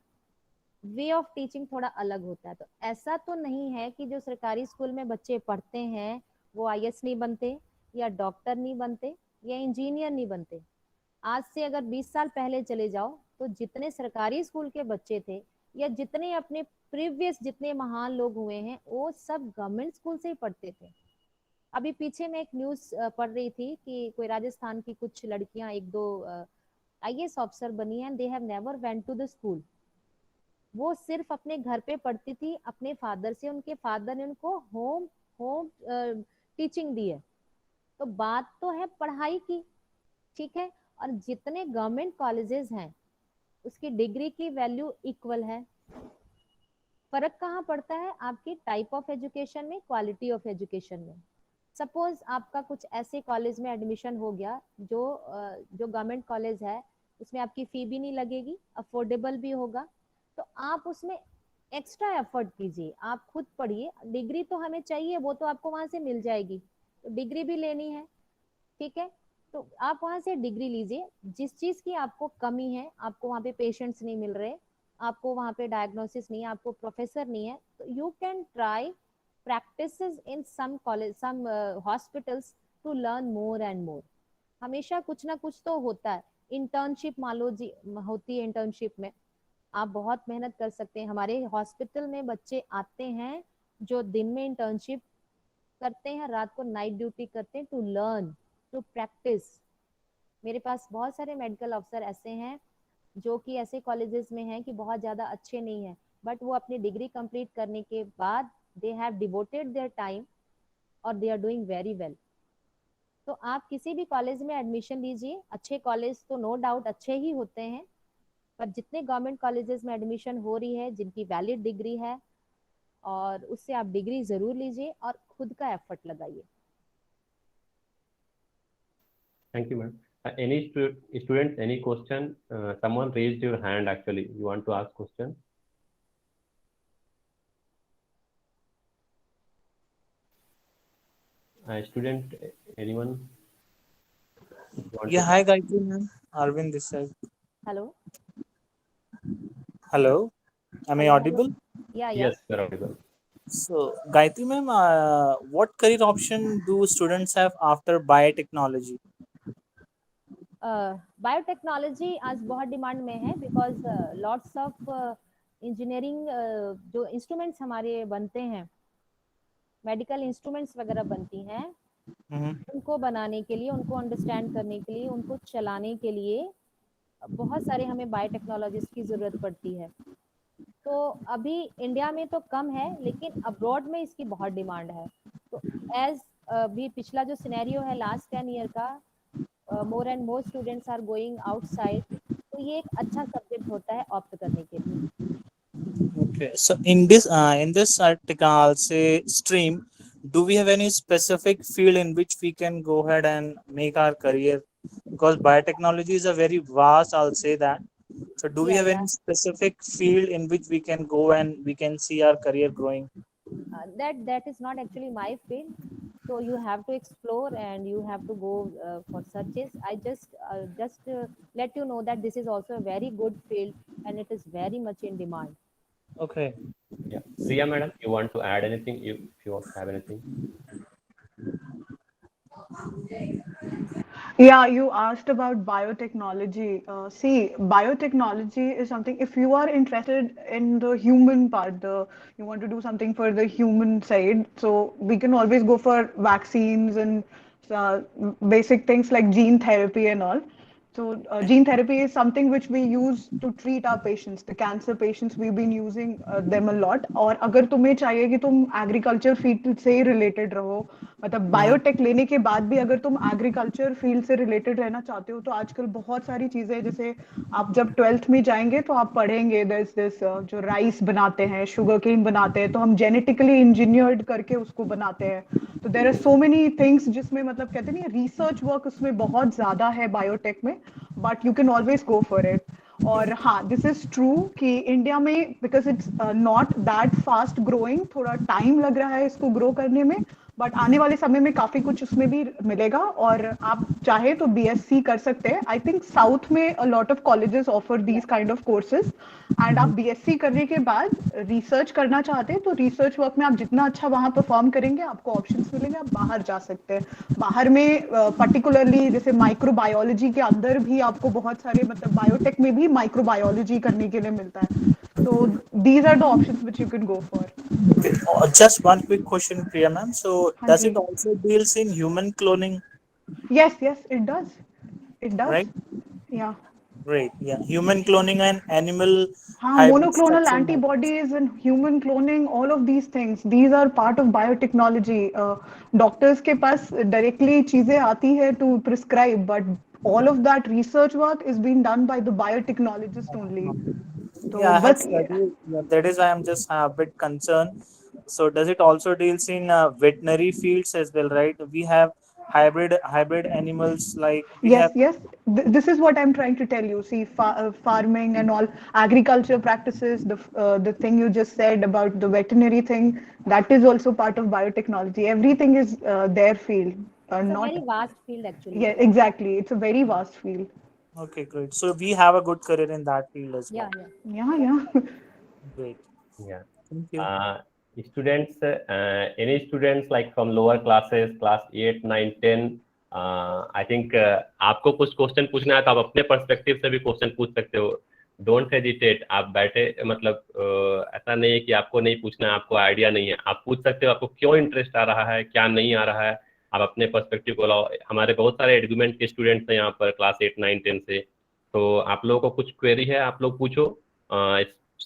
वे ऑफ टीचिंग थोड़ा अलग होता है। तो ऐसा तो नहीं है कि जो सरकारी स्कूल में बच्चे पढ़ते हैं वो आईएएस नहीं बनते, या डॉक्टर नहीं बनते, या इंजीनियर नहीं बनते। आज से अगर 20 साल पहले चले जाओ तो जितने सरकारी स्कूल के बच्चे थे, या जितने अपने प्रीवियस जितने महान लोग हुए हैं, वो सब गवर्नमेंट स्कूल से ही पढ़ते थे। अभी पीछे मैं एक न्यूज पढ़ रही थी कि कोई राजस्थान की कुछ लड़कियां, एक दो आईएएस ऑफिसर बनी हैं, they have never went to the school. वो सिर्फ अपने घर पे पढ़ती थी अपने फादर से, उनके फादर ने उनको होम होम टीचिंग दी है। तो बात तो है पढ़ाई की, ठीक है। और जितने गवर्नमेंट कॉलेजेस हैं उसकी डिग्री की वैल्यू इक्वल है। फर्क कहाँ पड़ता है? आपकी टाइप ऑफ एजुकेशन में, क्वालिटी ऑफ एजुकेशन में। सपोज आपका कुछ ऐसे कॉलेज में एडमिशन हो गया जो गवर्नमेंट कॉलेज है, उसमें आपकी फी भी नहीं लगेगी, अफोर्डेबल भी होगा, तो आप उसमें एक्स्ट्रा एफर्ट कीजिए, आप खुद पढ़िए। डिग्री तो हमें चाहिए, वो तो आपको वहां से मिल जाएगी, तो डिग्री भी लेनी है, ठीक है। तो आप वहां से डिग्री लीजिए। जिस चीज की आपको कमी है, आपको वहां पे पेशेंट्स नहीं मिल रहे, आपको वहां पे डायग्नोसिस नहीं है, आपको प्रोफेसर नहीं है, तो you can try practices in some college, some hospitals to learn more and more। हमेशा कुछ ना कुछ तो होता है। इंटर्नशिप मान लो जी, होती है इंटर्नशिप में आप बहुत मेहनत कर सकते हैं। हमारे हॉस्पिटल में बच्चे आते हैं जो दिन में इंटर्नशिप करते हैं, रात को नाइट ड्यूटी करते हैं, टू लर्न, टू प्रैक्टिस। मेरे पास बहुत सारे मेडिकल अफसर ऐसे हैं जो कि ऐसे कॉलेजेस में हैं कि बहुत ज़्यादा अच्छे नहीं हैं, बट वो अपनी डिग्री कंप्लीट करने के बाद they have devoted their time और they are doing very well. तो आप किसी भी कॉलेज में एडमिशन लीजिए। अच्छे कॉलेज तो नो डाउट अच्छे ही होते हैं, पर जितने गवर्नमेंट कॉलेजेस में एडमिशन हो रही है जिनकी वैलिड डिग्री है, और उससे आप डिग्री जरूर लीजिए और खुद का एफर्ट लगाइए। Thank you, ma'am. Any students, any question? Someone raised your hand actually. You want to ask question? Student, anyone? Yeah, hi Gayatri ma'am. Arvind this side. Hello. Hello, am I audible? या Yes, you're audible. So Gayatri ma'am, what career option do students have after biotechnology? Biotechnology आज बहुत demand में है, because lots of engineering जो instruments हमारे बनते हैं, medical instruments वगैरह बनती हैं, उनको बनाने के लिए, उनको अंडरस्टैंड करने के लिए, उनको चलाने के लिए बहुत सारे हमें बायोटेक्नोलॉजिस्ट की ज़रूरत पड़ती है। तो अभी इंडिया में तो कम है, लेकिन अब्रॉड में इसकी बहुत डिमांड है। तो एज भी पिछला जो सिनेरियो है लास्ट 10 ईयर का, more and more students are going outside, तो ये एक अच्छा सब्जेक्ट होता है ऑप्ट करने के लिए। Okay, so in this say stream, do we have any specific field in which we can go ahead and make our career? Because biotechnology is a very vast, I'll say that. So do we Yeah, have yeah. any specific field in which we can go and we can see our career growing? That is not actually my field, so you have to explore and you have to go for searches. I just let you know that this is also a very good field and it is very much in demand. Okay. Yeah, Priya madam, you want to add anything? If you have anything? Yeah, you asked about biotechnology. See, biotechnology is something, if you are interested in the human part, you want to do something for the human side, so we can always go for vaccines and uh, basic things like gene therapy and all. So gene therapy is something which we use to treat our patients. The cancer patients, we've been using them a lot. और अगर तुम्हें चाहिए कि तुम agriculture field से ही related रहो, मतलब biotech लेने के बाद भी अगर तुम एग्रीकल्चर फील्ड से रिलेटेड रहना चाहते हो, तो आजकल बहुत सारी चीजें हैं। जैसे आप जब 12th में जाएंगे तो आप पढ़ेंगे दिस जो राइस बनाते हैं, शुगर केन बनाते हैं, तो हम जेनेटिकली इंजीनियर्ड करके उसको बनाते हैं। तो there are so many things जिसमें मतलब कहते नहीं, रिसर्च वर्क उसमें बहुत ज्यादा है बायोटेक में, but you can always go for it. और हाँ, दिस इज ट्रू कि इंडिया में because it's not that fast growing, थोड़ा टाइम लग रहा है इसको ग्रो करने में, बट आने वाले समय में काफी कुछ उसमें भी मिलेगा। और आप चाहे तो बीएससी कर सकते हैं। आई थिंक साउथ में a lot of colleges offer these kind of courses, and आप बीएससी करने के बाद रिसर्च करना चाहते हैं तो रिसर्च वर्क में आप जितना अच्छा वहां परफॉर्म करेंगे, आपको ऑप्शंस मिलेंगे, आप बाहर जा सकते हैं। बाहर में पर्टिकुलरली जैसे माइक्रोबायोलॉजी के अंदर भी आपको बहुत सारे, मतलब बायोटेक में भी माइक्रोबायोलॉजी करने के लिए मिलता है। तो these are the options which you can go for. Okay. Just one quick question, Priya ma'am. So, हाँ does जी। it also deals in human cloning, Yes, it does. It does. right? Yeah. Great. Yeah. Human cloning and animal हाँ, hybrids. monoclonal That's so nice. antibodies and human cloning, all of these things, these are part of biotechnology. Doctors के पास directly चीजें आती है to prescribe, but all of that research work is being done by the biotechnologist only. तो Yeah, I have बस studied. Yeah, that is why I'm just a bit concerned. So does it also deals in veterinary fields as well, right? We have hybrid animals, like we yes, have. yes. This is what I'm trying to tell you. See, farming and all agriculture practices, the thing you just said about the veterinary thing, that is also part of biotechnology. Everything is their field, It's a not. very vast field actually. Yeah, exactly. It's a very vast field. Okay, great. So we have a good career in that field as well. Yeah. Yeah, yeah. Great. Yeah. Thank you. Students, any students like from lower classes, class 8, 9, 10, I think आपको कुछ question पूछना है तो आप अपने perspective से भी question पूछ सकते हो. Don't hesitate. आप बैठे मतलब ऐसा नहीं है कि आपको नहीं पूछना है, आपको आइडिया नहीं है, आप पूछ सकते हो. आपको क्यों इंटरेस्ट आ रहा है, क्या नहीं आ रहा है, आप अपने पर्सपेक्टिव को लाओ. हमारे बहुत सारे एडुकेमेंट के स्टूडेंट्स हैं यहाँ पर क्लास 8, 9, 10 से. तो आप लोगों को कुछ क्वेरी है, आप लोग पूछो.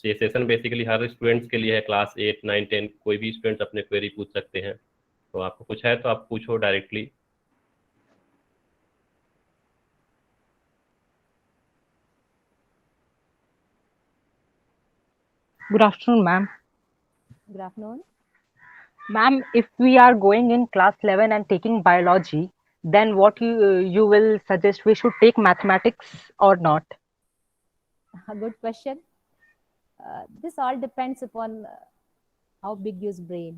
ये सेशन बेसिकली हर स्टूडेंट्स के लिए है. क्लास 8, 9, 10 कोई भी स्टूडेंट्स अपने क्वेरी पूछ सकते हैं. तो आपको कुछ है तो आप पूछो directly. Good afternoon, ma'am. Good afternoon. Ma'am, if we are going in class 11 and taking biology, then what you will suggest we should take mathematics or not? A good question. This all depends upon how big your brain.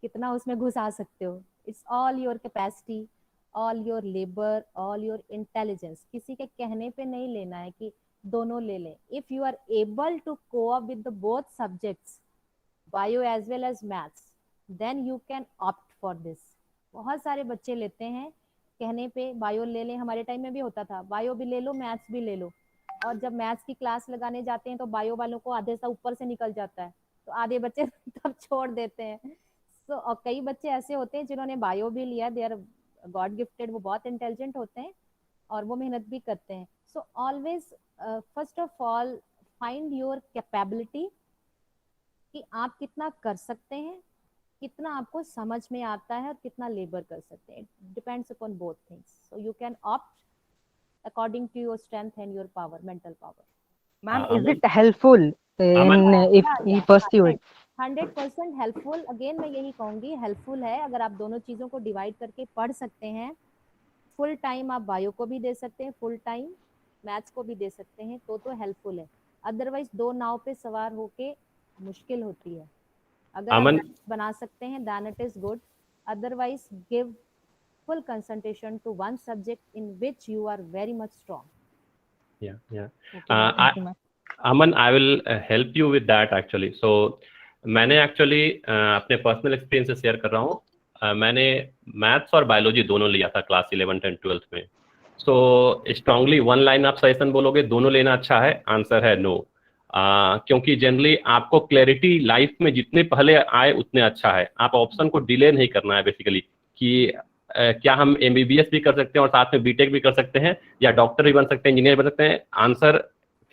कितना उसमें घुसा सकते हो. It's all your capacity, all your labor, all your intelligence. किसी के कहने पे नहीं लेना है कि दोनों ले लें. If you are able to cope with the both subjects, bio as well as maths, then you can opt for this. बहुत सारे बच्चे लेते हैं कहने पे बायो ले लें. हमारे टाइम में भी होता था, बायो भी ले लो, मैथ्स भी ले लो. और जब मैथ्स की क्लास लगाने जाते हैं तो बायो वालों को आधे सा ऊपर से निकल जाता है, तो आधे बच्चे तब छोड़ देते हैं. सो और कई बच्चे ऐसे होते हैं जिन्होंने बायो भी लिया, दे आर गॉड गिफ्टेड, वो बहुत इंटेलिजेंट होते हैं और वो मेहनत भी करते हैं. So always first of all find your capability कि आप कितना कर सकते हैं, कितना आपको समझ में आता है और कितना लेबर कर सकते हैं. Depends upon both things. So you can opt according to your strength and your power, mental power. Ma'am, is it helpful in if we pursue it? 100% helpful. Again मैं यही कहूंगी, हेल्पफुल है. अगर आप दोनों चीजों को डिवाइड करके पढ़ सकते हैं, फुल टाइम आप बायो को भी दे सकते हैं, फुल टाइम मैथ्स को भी दे सकते हैं, तो हेल्पफुल है. अदरवाइज दो नाव पे सवार होके मुश्किल होती है. अगर आप बना सकते हैं then it is good. Otherwise give full concentration to one subject in which you are very much strong. Yeah. Okay, Aman, I will help you with that actually. So मैंने एक्चुअली अपने पर्सनल एक्सपीरियंस से share कर रहा हूँ. मैंने maths और biology दोनों लिया था क्लास 11th and 12th में. सो स्ट्रांगली वन लाइन आप सजेशन बोलोगे दोनों लेना अच्छा है, आंसर है नो. क्योंकि जनरली आपको क्लैरिटी लाइफ में जितने पहले आए उतने अच्छा है. आप ऑप्शन को डिले नहीं करना है बेसिकली कि क्या हम MBBS भी कर सकते हैं और साथ में बीटेक भी कर सकते हैं, या डॉक्टर भी बन सकते हैं, इंजीनियर बन सकते हैं. आंसर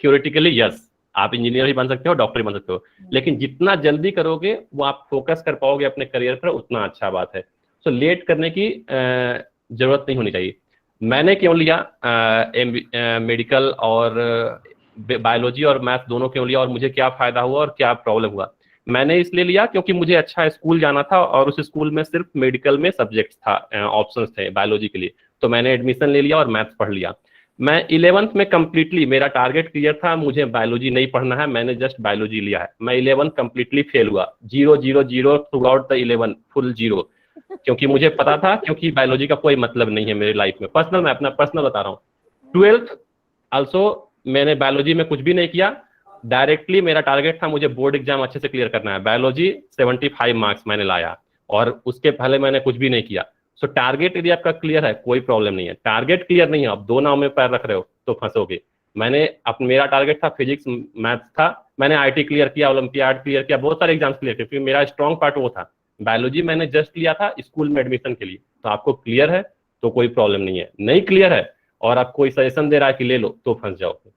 थियोरेटिकली यस, आप इंजीनियर भी बन सकते हो, डॉक्टर भी बन सकते हो, लेकिन जितना जल्दी करोगे वो आप फोकस कर पाओगे अपने करियर पर, उतना अच्छा बात है. सो लेट करने की जरूरत नहीं होनी चाहिए. मैंने क्यों लिया मेडिकल और बायोलॉजी और मैथ दोनों क्यों लिया और मुझे क्या फायदा हुआ और क्या प्रॉब्लम हुआ? मैंने इसलिए लिया क्योंकि मुझे अच्छा स्कूल जाना था और उस स्कूल में सिर्फ मेडिकल में सब्जेक्ट्स था, ऑप्शंस थे बायोलॉजी के लिए, तो मैंने एडमिशन ले लिया और मैथ्स पढ़ लिया. मैं 11th में कम्प्लीटली मेरा टारगेट क्लियर था, मुझे बायोलॉजी नहीं पढ़ना है, मैंने जस्ट बायोलॉजी लिया है. मैं 11th कम्प्लीटली फेल हुआ, 0 0 0 थ्रू आउट द 11 फुल 0, क्योंकि मुझे पता था क्योंकि बायोलॉजी का कोई मतलब नहीं है मेरी लाइफ में. पर्सनल, मैं अपना पर्सनल बता रहा हूँ. 12th आल्सो मैंने बायोलॉजी में कुछ भी नहीं किया. डायरेक्टली मेरा टारगेट था मुझे बोर्ड एग्जाम अच्छे से क्लियर करना है. बायोलॉजी 75 मार्क्स मैंने लाया और उसके पहले मैंने कुछ भी नहीं किया. सो टारगेट यदि आपका क्लियर है कोई प्रॉब्लम नहीं है. टारगेट क्लियर नहीं है, आप दो नाव में पैर रख रहे हो तो फंसोगे. मेरा टारगेट था फिजिक्स मैथ्स था, मैंने IT क्लियर किया, ओलंपियाड क्लियर किया, बहुत सारे एग्जाम्स क्लियर किए, क्योंकि मेरा स्ट्रॉन्ग पार्ट वो था. बायोलॉजी मैंने जस्ट लिया था स्कूल में एडमिशन के लिए. तो आपको क्लियर है तो कोई प्रॉब्लम नहीं है, नहीं क्लियर है और आप कोई सजेशन दे रहा है कि ले लो, तो फंस जाओगे।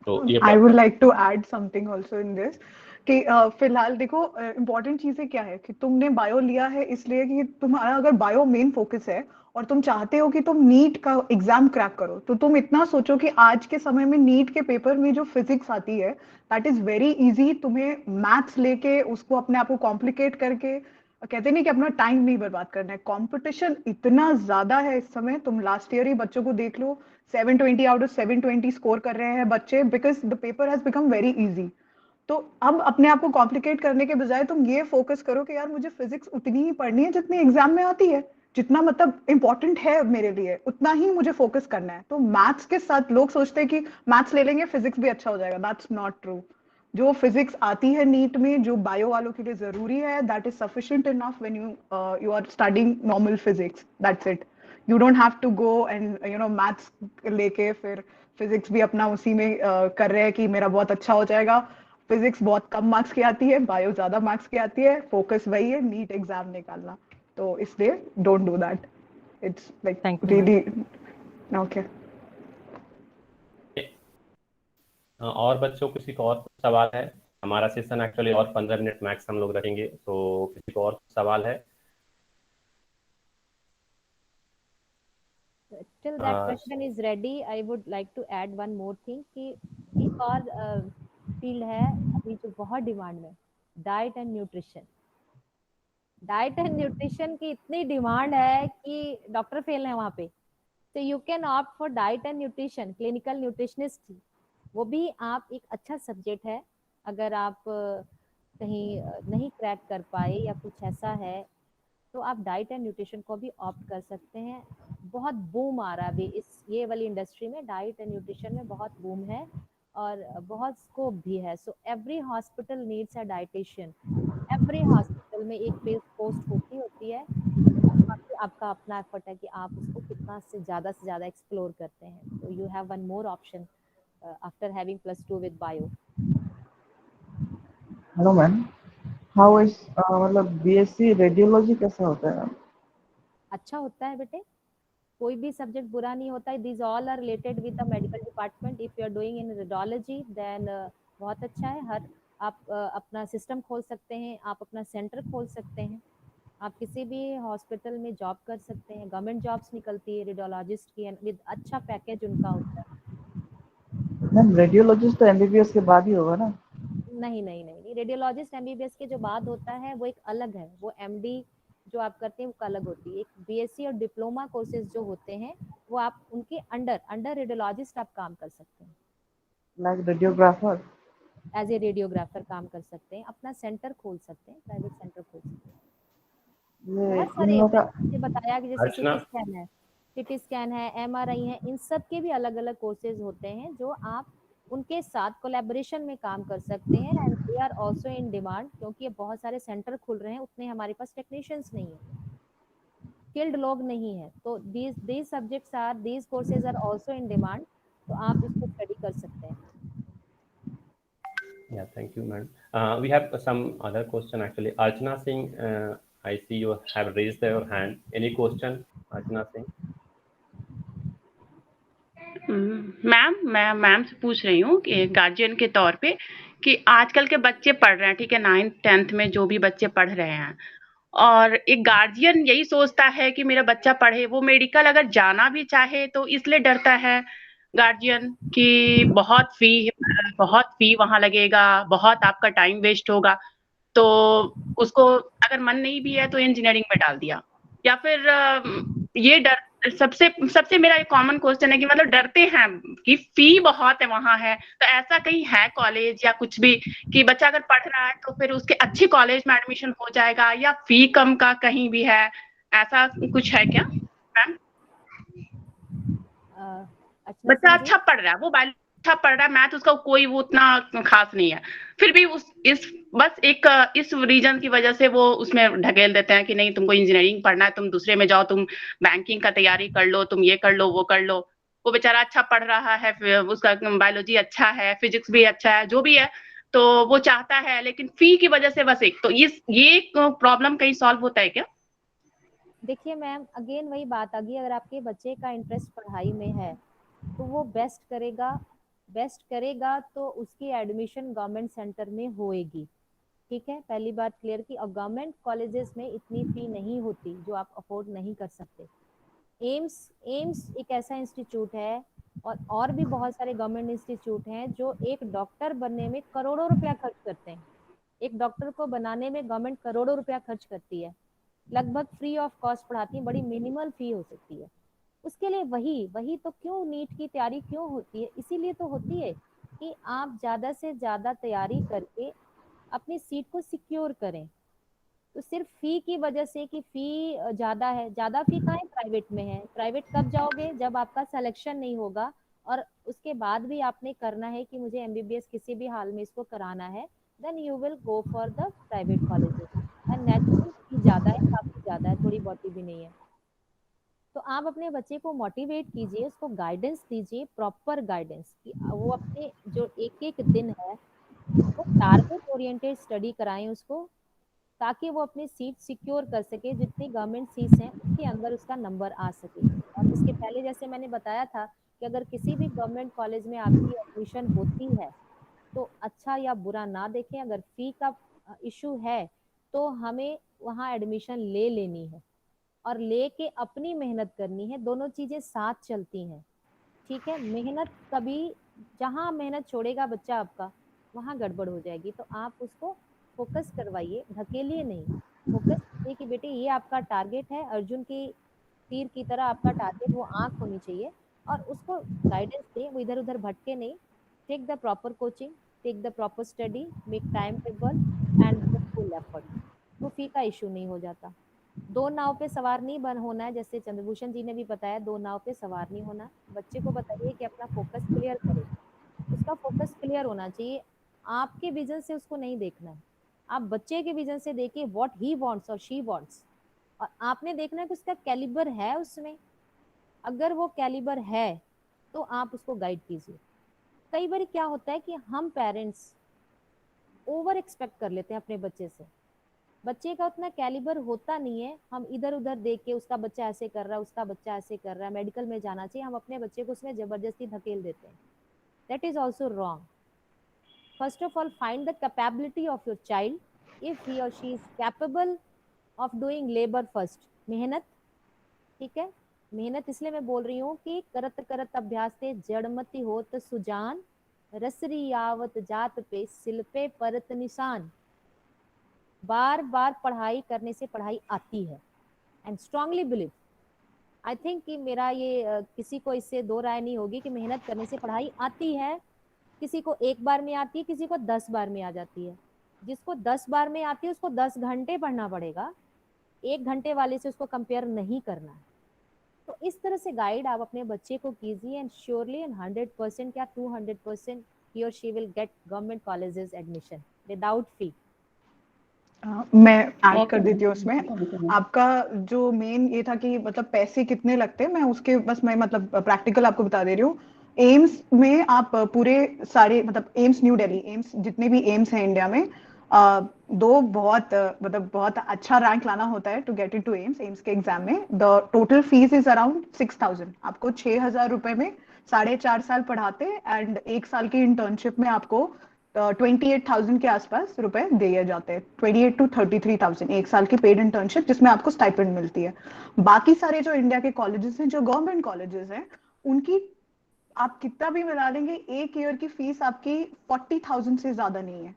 तो ये I would like to add something also in this कि फिलहाल देखो इम्पोर्टेंट चीजें क्या है कि तुमने बायो लिया है इसलिए कि तुम्हारा अगर बायो मेन फोकस है और तुम चाहते हो कि तुम नीट का एग्जाम क्रैक करो, तो तुम इतना सोचो कि आज के समय में नीट के पेपर में जो फिजिक्स आती है दैट इज वेरी इजी। तुम्हें मैथ्स लेके उसको अपने आप को कॉम्प्लिकेट करके, कहते नहीं कि अपना टाइम नहीं बर्बाद करना है। कंपटीशन इतना ज्यादा है इस समय, तुम लास्ट ईयर ही बच्चों को देख लो, 720 आउट ऑफ 720 स्कोर कर रहे हैं बच्चे, because the paper has become very easy. तो अब अपने आप को कॉम्प्लिकेट करने के बजाय तुम ये फोकस करो कि यार मुझे फिजिक्स उतनी ही पढ़नी है जितनी एग्जाम में आती है, जितना मतलब इंपॉर्टेंट है मेरे लिए उतना ही मुझे फोकस करना है। तो मैथ्स के साथ लोग सोचते हैं कि मैथ्स ले लेंगे फिजिक्स भी अच्छा हो जाएगा, दैट्स नॉट ट्रू। जो फिजिक्स आती है नीट में, जो बायो वालों के लिए जरूरी है, that is sufficient enough when you are studying normal physics, that's it. You don't have to go and maths लेके फिर फिजिक्स भी अपना उसी में कर रहे हैं कि मेरा बहुत अच्छा हो जाएगा। फिजिक्स बहुत कम मार्क्स की आती है, बायो ज्यादा मार्क्स की आती है, फोकस वही है नीट एग्जाम निकालना। तो इसलिए don't do that, it's like Thank you, ma'am. Really okay. और बच्चों किसी को और सवाल है? हमारा सेशन एक्चुअली और 15 मिनट मैक्स हम लोग रखेंगे, तो किसी को और सवाल है? Till that question is ready, I would like to add one more thing कि एक और फील्ड है अभी जो बहुत डिमांड में, diet and nutrition. Diet and nutrition की इतनी डिमांड है कि डॉक्टर फेल है वहाँ पे। तो you can opt for diet and nutrition, clinical nutritionist. वो भी आप एक अच्छा सब्जेक्ट है। अगर आप कहीं नहीं क्रैक कर पाए या कुछ ऐसा है, तो आप डाइट एंड न्यूट्रिशन को भी ऑप्ट कर सकते हैं। बहुत बूम आ रहा है अभी इस ये वाली इंडस्ट्री में, डाइट एंड न्यूट्रिशन में बहुत बूम है और बहुत स्कोप भी है। So every hospital needs a dietitian. Every hospital में एक पोस्ट होती है। बाकी आपका अपना एफर्ट है कि आप उसको कितना से ज़्यादा एक्सप्लोर करते हैं। तो you have one more option after having +2 with bio. Hello ma'am, how is मतलब बीएससी रेडियोलॉजी कैसा होता है मैम? अच्छा होता है बेटे, कोई भी सब्जेक्ट बुरा नहीं होता है। These all are related with the medical department. If you are doing in radiology then बहुत अच्छा है। हर आप अपना सिस्टम खोल सकते हैं, आप अपना सेंटर खोल सकते हैं, आप किसी भी हॉस्पिटल में जॉब कर सकते हैं। गवर्नमेंट जॉब्स निकलती है रेडियोलॉजिस्ट की विद अच्छा पैकेज उनका होता है। मैम रेडियोलॉजिस्ट तो एमबीबीएस के बाद ही होगा ना? नहीं, रेडियोलॉजिस्ट एमबीबीएस के जो बाद होता है वो एक अलग है। वो एमडी जो आप करते हैं वो अलग होती है। एक बीएससी और डिप्लोमा कोर्सेज जो होते हैं वो आप उनके अंडर रेडियोलॉजिस्ट आप काम कर सकते हैं। Like radiographer? As a radiographer काम कर सकते हैं, अपना सेंटर खोल सकते हैं, प्राइवेट सेंटर खोल सकते हैं। ये बहुत इन सारे लोगों का मैंने बताया कि जैसे अर्चना, सिटी स्कैन है, एमआरआई है, इन सब के भी अलग अलग कोर्सेज होते हैं जो आप उनके साथ कोलैबोरेशन में काम कर सकते हैं। And they are also in demand, क्योंकि अब बहुत सारे सेंटर खुल रहे हैं, उतने हमारे पास टेक्नीशियंस नहीं है, स्किल्ड लोग नहीं है। तो these subjects are these courses are also in demand. तो आप इसको स्टडी कर सकते हैं। yeah, thank you, madam. We have some other question actually. Archana Singh, I see you have raised your hand. Any question, Archana Singh? Ma'am से पूछ रही हूँ कि गार्जियन के तौर पे कि आजकल के बच्चे पढ़ रहे हैं, ठीक है, 9th 10th में जो भी बच्चे पढ़ रहे हैं, और एक गार्जियन यही सोचता है कि मेरा बच्चा पढ़े, वो मेडिकल अगर जाना भी चाहे तो इसलिए डरता है गार्जियन कि बहुत फी वहां लगेगा, बहुत आपका टाइम वेस्ट होगा, तो उसको अगर मन नहीं भी है तो इंजीनियरिंग में डाल दिया। या फिर ये डर सबसे मेरा एक कॉमन क्वेश्चन है कि मतलब डरते हैं कि फी बहुत है वहां है, तो ऐसा कहीं है कॉलेज या कुछ भी कि बच्चा अगर पढ़ रहा है तो फिर उसके अच्छी कॉलेज में एडमिशन हो जाएगा, या फी कम का कहीं भी है, ऐसा कुछ है क्या मैम? अच्छा बच्चा सिंह जी, अच्छा पढ़ रहा है, वो बायोलॉजी अच्छा पढ़ रहा है, मैथ उसका कोई वो उतना खास नहीं है, फिर भी इस रीजन की वजह से वो उसमें ढकेल देते हैं कि नहीं तुमको इंजीनियरिंग पढ़ना है, तुम दूसरे में जाओ, तुम बैंकिंग का तैयारी कर लो, तुम ये कर लो वो कर लो। वो बेचारा अच्छा पढ़ रहा है, उसका बायोलॉजी अच्छा है, फिजिक्स भी अच्छा है, जो भी है, तो वो चाहता है, लेकिन फी की वजह से बस एक तो ये प्रॉब्लम कहीं सॉल्व होता है क्या? देखिए मैम, अगेन वही बात आ गई, अगर आपके बच्चे का इंटरेस्ट पढ़ाई में है तो वो बेस्ट करेगा तो उसकी एडमिशन गवर्नमेंट सेंटर में होएगी। ठीक है, पहली बात क्लियर की। और गवर्नमेंट कॉलेजेस में इतनी फी नहीं होती जो आप अफोर्ड नहीं कर सकते। एम्स एम्स एक ऐसा इंस्टीट्यूट है, और भी बहुत सारे गवर्नमेंट इंस्टीट्यूट हैं जो एक डॉक्टर बनने में करोड़ों रुपया खर्च करते हैं। एक डॉक्टर को बनाने में गवर्नमेंट करोड़ों रुपया खर्च करती है, लगभग फ्री ऑफ कॉस्ट पढ़ाती है, बड़ी मिनिमल फी हो सकती है। उसके लिए वही वही तो क्यों नीट की तैयारी क्यों होती है? इसीलिए तो होती है कि आप ज्यादा से ज्यादा तैयारी करके अपनी सीट को सिक्योर करें। तो सिर्फ फी की वजह से कि फी ज्यादा है, ज्यादा फी कहाँ है? प्राइवेट में है। प्राइवेट कब जाओगे? जब आपका सिलेक्शन नहीं होगा और उसके बाद भी आपने करना है कि मुझे एमबीबीएस किसी भी हाल में इसको कराना है, then you will go for the private colleges. And naturally fee ज्यादा है, काफी ज्यादा है, थोड़ी बहुती भी नहीं है। तो आप अपने बच्चे को मोटिवेट कीजिए, उसको गाइडेंस दीजिए, प्रॉपर गाइडेंस कि वो अपने जो एक एक दिन है वो टारगेट ओरिएंटेड स्टडी कराएं उसको, ताकि वो अपनी सीट सिक्योर कर सके। जितनी गवर्नमेंट सीट्स हैं उसके अंदर उसका नंबर आ सके। और इसके पहले जैसे मैंने बताया था कि अगर किसी भी गवर्नमेंट कॉलेज में आपकी एडमिशन होती है तो अच्छा या बुरा ना देखें, अगर फी का इशू है तो हमें वहाँ एडमिशन ले लेनी है और लेके अपनी मेहनत करनी है। दोनों चीजें साथ चलती हैं। ठीक है, मेहनत कभी, जहाँ मेहनत छोड़ेगा बच्चा आपका वहाँ गड़बड़ हो जाएगी। तो आप उसको फोकस करवाइए, धकेलिए नहीं। फोकस कीजिए कि बेटे ये आपका टारगेट है, अर्जुन की तीर की तरह आपका टारगेट वो आंख होनी चाहिए। और उसको गाइडेंस दें, वो इधर उधर भटके नहीं। Take the proper coaching, take the proper study, make time table and full effort, तो फी का इशू नहीं हो जाता। दो नाव पे सवार नहीं बन होना है, जैसे चंद्रभूषण जी ने भी बताया, दो नाव पे सवार नहीं होना। बच्चे को बताइए कि अपना फोकस क्लियर करे, उसका फोकस क्लियर होना चाहिए। आपके विजन से उसको नहीं देखना है, आप बच्चे के विजन से देखिए, व्हाट ही वांट्स और शी वांट्स। और आपने देखना है कि उसका कैलिबर है उसमें। अगर वो कैलिबर है तो आप उसको गाइड कीजिए। कई बार क्या होता है कि हम पेरेंट्स ओवर एक्सपेक्ट कर लेते हैं अपने बच्चे से, बच्चे का उतना कैलिबर होता नहीं है। हम इधर उधर देख के उसका बच्चा ऐसे कर रहा है, उसका बच्चा ऐसे कर रहा है, मेडिकल में जाना चाहिए, हम अपने बच्चे को उसमें जबरदस्ती धकेल देते हैं। That is also wrong. First of all find the capability of your child, if he और she is capable of doing labour first, मेहनत। ठीक है, मेहनत इसलिए मैं बोल रही हूँ कि करत करत अभ्यास से जड़मति होत सुजान, रसरी आवत जात पे सिल पे परत निशान। बार बार पढ़ाई करने से पढ़ाई आती है। And strongly believe, I think कि मेरा ये किसी को इससे दो राय नहीं होगी कि मेहनत करने से पढ़ाई आती है। किसी को एक बार में आती है, किसी को 10 बार में आ जाती है। जिसको 10 बार में आती है उसको 10 घंटे पढ़ना पड़ेगा, 1 घंटे वाले से उसको कंपेयर नहीं करना है। तो इस तरह से गाइड आप अपने बच्चे को कीजिए, एंड श्योरली एंड 100% क्या 200% ही और she will get government colleges admission without fee. मैं ऐड कर देती हूँ उसमें। आपका जो मेन ये था कि मतलब पैसे कितने लगते हैं, मैं उसके बस मैं मतलब प्रैक्टिकल आपको बता दे रही हूँ। एम्स में आप पूरे सारे मतलब एम्स न्यू दिल्ली, एम्स जितने भी एम्स हैं इंडिया में, दो बहुत मतलब बहुत अच्छा रैंक लाना होता है to get into AIIMS. AIIMS के एग्जाम में the total fees is around 6,000। आपको 6,000 रुपए में 4.5 साल पढ़ाते, एंड 1 साल की इंटर्नशिप में आपको 28,000 के आसपास रुपए दिए जाते हैं। 28 to 33,000 एक साल की पेड इंटर्नशिप, जिसमें आपको स्टाइपेंड मिलती है। बाकी सारे जो इंडिया के कॉलेजेस हैं, जो गवर्नमेंट कॉलेजेस हैं, उनकी आप कितना भी मिला लेंगे, एक ईयर की फीस आपकी 40,000 से ज्यादा नहीं है।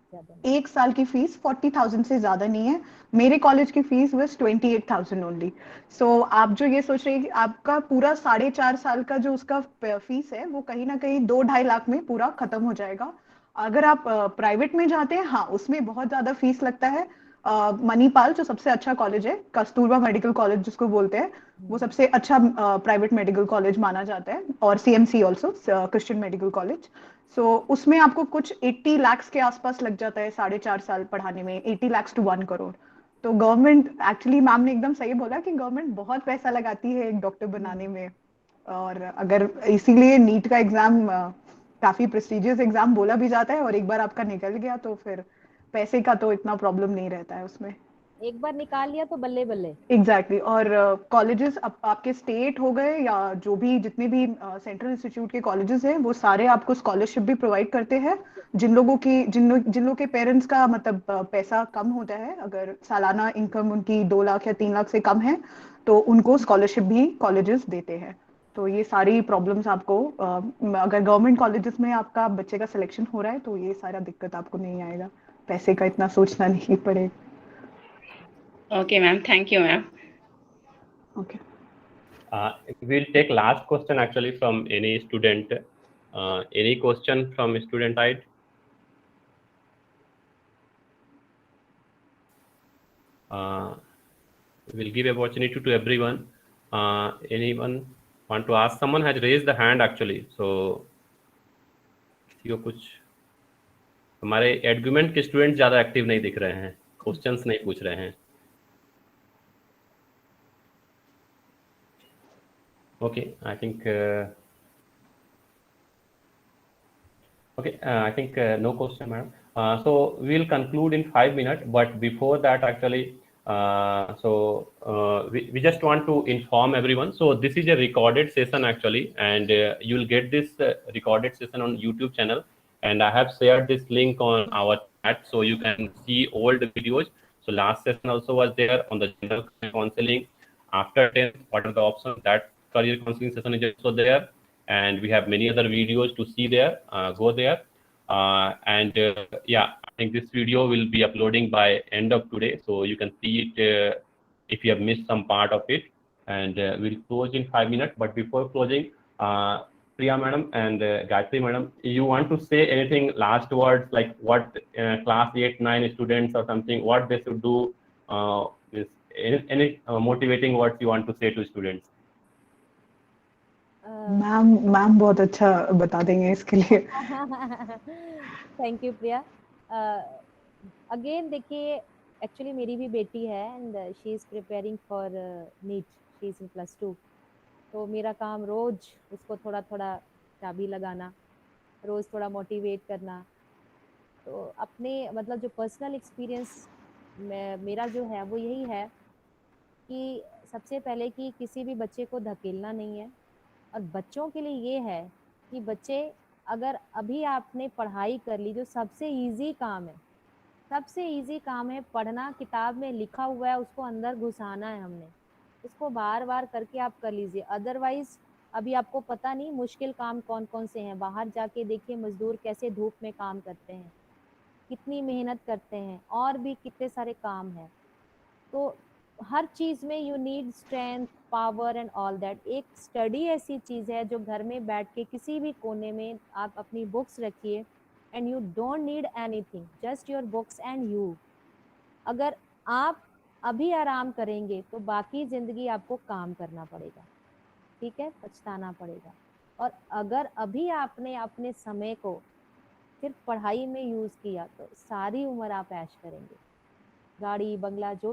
एक साल की फीस 40,000 से ज्यादा नहीं है। मेरे कॉलेज की फीस बस 28,000 ओनली। सो आप जो ये सोच रहे हैं कि आपका पूरा 4.5 साल का जो उसका फीस है वो कहीं ना कहीं 2-2.5 लाख में पूरा खत्म हो जाएगा। अगर आप प्राइवेट में जाते हैं, हाँ उसमें बहुत ज्यादा फीस लगता है। मणिपाल जो सबसे अच्छा कॉलेज है, कस्तूरबा मेडिकल कॉलेज जिसको बोलते हैं, वो सबसे अच्छा प्राइवेट मेडिकल कॉलेज माना जाता है। और CMC also, Christian Medical College. So उसमें आपको कुछ 80 लाख के आसपास लग जाता है 4.5 साल पढ़ाने में, 80 लाख to 1 करोड़। तो गवर्नमेंट एक्चुअली, मैम ने एकदम सही बोला कि गवर्नमेंट बहुत पैसा लगाती है एक डॉक्टर बनाने में। और अगर इसीलिए नीट का एग्जाम काफी प्रेस्टिजियस एग्जाम बोला भी जाता है, और एक बार आपका निकल गया तो फिर पैसे का तो इतना प्रॉब्लम नहीं रहता है उसमें। एक बार निकाल लिया तो बल्ले बल्ले। एग्जैक्टली और कॉलेजेस आपके स्टेट हो गए या जो भी जितने भी सेंट्रल इंस्टीट्यूट के कॉलेजेस हैं वो सारे आपको स्कॉलरशिप भी प्रोवाइड करते हैं। जिन लोगों के पेरेंट्स का मतलब पैसा कम होता है, अगर सालाना इनकम उनकी 2 लाख या 3 लाख से कम है तो उनको स्कॉलरशिप भी कॉलेजेस देते हैं। तो ये सारी प्रॉब्लम्स आपको अगर गवर्नमेंट कॉलेजेस में आपका बच्चे का सिलेक्शन हो रहा है तो ये सारा दिक्कत आपको नहीं आएगा, पैसे का इतना सोचना नहीं पड़ेगा। Okay ma'am, thank you ma'am. Okay We'll take last question actually from any student. Any question from student side? We'll give opportunity to everyone. Anyone want to ask? Someone has raised the hand actually. So किसी को कुछ, हमारे एडगुमेंट के student ज्यादा active नहीं दिख रहे हैं, क्वेश्चंस नहीं पूछ रहे हैं। Okay, I think no question, madam. So we'll conclude in 5 minutes, but before that, actually, we just want to inform everyone. So this is a recorded session actually, and you'll get this recorded session on YouTube channel. And I have shared this link on our chat, so you can see old videos. So last session also was there on the general counseling. After 10, what are the options? That career counseling session is also there, and we have many other videos to see there. Go there. Yeah, I think this video will be uploading by end of today, so you can see it if you have missed some part of it. And we'll close in 5 minutes. But before closing, Priya madam and Gayatri madam, you want to say anything last words, like what class 8, 9 students or something, what they should do? Is any motivating words you want to say to students? Ma'am बहुत अच्छा बता देंगे इसके लिए। Thank you Priya. Again देखिए, actually मेरी भी बेटी है and she is preparing for NEET, she is in +2। तो मेरा काम रोज उसको थोड़ा थोड़ा चाबी लगाना, रोज थोड़ा मोटिवेट करना। तो अपने मतलब जो पर्सनल एक्सपीरियंस मेरा जो है वो यही है कि सबसे पहले कि किसी भी बच्चे को धकेलना नहीं है। और बच्चों के लिए ये है कि बच्चे, अगर अभी आपने पढ़ाई कर ली, जो सबसे इजी काम है, सबसे इजी काम है पढ़ना। किताब में लिखा हुआ है उसको अंदर घुसाना है हमने, उसको बार बार करके आप कर लीजिए। अदरवाइज अभी आपको पता नहीं मुश्किल काम कौन कौन से हैं। बाहर जाके देखिए मजदूर कैसे धूप में काम करते हैं, कितनी मेहनत करते हैं, और भी कितने सारे काम हैं। तो हर चीज में you need strength, power and all that. एक स्टडी ऐसी चीज है जो घर में बैठ के किसी भी कोने में आप अपनी बुक्स रखिए and you don't need anything, just your books and you. अगर आप अभी आराम करेंगे तो बाकी जिंदगी आपको काम करना पड़ेगा, ठीक है, पछताना पड़ेगा। और अगर अभी आपने अपने समय को सिर्फ पढ़ाई में यूज किया तो सारी उम्र आप ऐश करेंगे। गाड़ी बंगला जो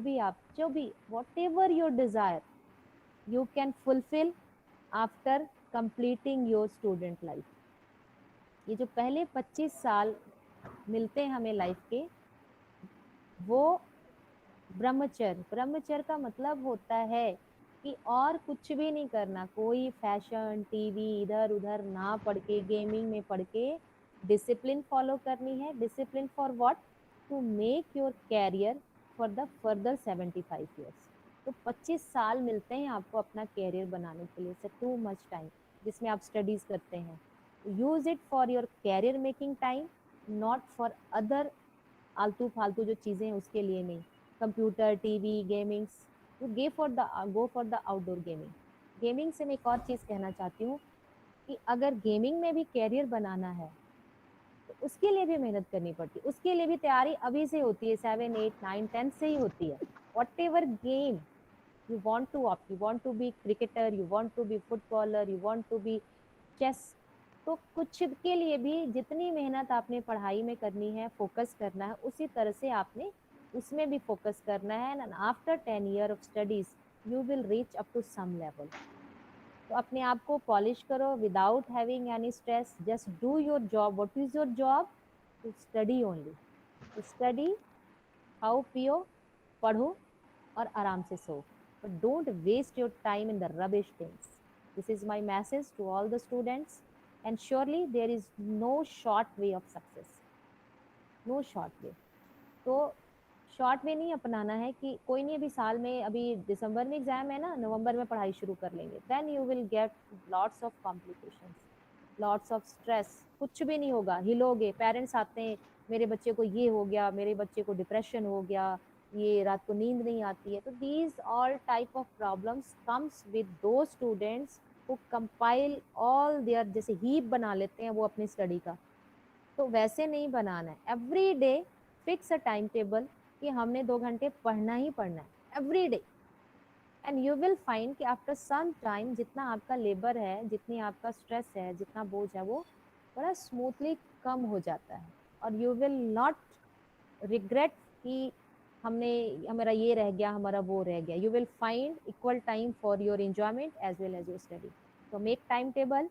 भी what ever your desire you can fulfil after completing your student life. ये जो पहले 25 साल मिलते हैं हमें लाइफ के, वो ब्रह्मचर्य का मतलब होता है कि और कुछ भी नहीं करना, कोई फैशन टीवी इधर उधर ना पढ़ के, गेमिंग में पढ़ के, डिसिप्लिन फॉलो करनी है। Discipline for what? To make your career for the further 75 years. तो 25 साल मिलते हैं आपको अपना कैरियर बनाने के लिए, से टू मच टाइम जिसमें आप स्टडीज करते हैं। Use it for your career making time, not for other आलतू फालतू जो चीजें हैं उसके लिए नहीं। Computer, TV, gamings, you go for the outdoor gaming. Gaming से मैं एक और चीज कहना चाहती हूँ कि अगर गेमिंग में भी कैरियर बनाना है तो उसके लिए भी मेहनत करनी पड़ती है, उसके लिए भी तैयारी अभी से होती है, 7, 8, 9, 10 से ही होती है। What ever game you want to opt, you want to be cricketer, you want to be footballer, you want to be chess। तो कुछ के लिए भी जितनी मेहनत आपने पढ़ाई में करनी है, फोकस करना है, उसी तरह से आपने उसमें भी फोकस करना है। And after 10 years of studies you will reach up to some level. तो अपने आप को पॉलिश करो without having any stress. Just do your job. What is your job? To study only, to study how पियो पढ़ो और आराम से सो, but don't waste your time in the rubbish things. This is my message to all the students, and surely there is no short way of success, no short way. तो short way नहीं अपनाना है कि कोई नहीं अभी साल में, अभी दिसंबर में एग्जाम है ना, नवंबर में पढ़ाई शुरू कर लेंगे, then you will get lots of complications, lots of stress, कुछ भी नहीं होगा, हिलोगे। पेरेंट्स आते हैं, मेरे बच्चे को ये हो गया, मेरे बच्चे को डिप्रेशन हो गया, ये रात को नींद नहीं आती है। तो these all type of problems comes with those students who compile all their, जैसे हीप बना लेते हैं वो अपनी स्टडी का, तो वैसे नहीं बनाना है। Every day fix a time table कि हमने 2 घंटे पढ़ना ही पढ़ना है every day, and you will find कि आफ्टर सम टाइम जितना आपका लेबर है, जितनी आपका स्ट्रेस है, जितना बोझ है, वो बड़ा स्मूथली कम हो जाता है, और यू विल नॉट रिग्रेट कि हमारा ये रह गया, हमारा वो रह गया। You will find equal time for your enjoyment as well as your study. So make timetable,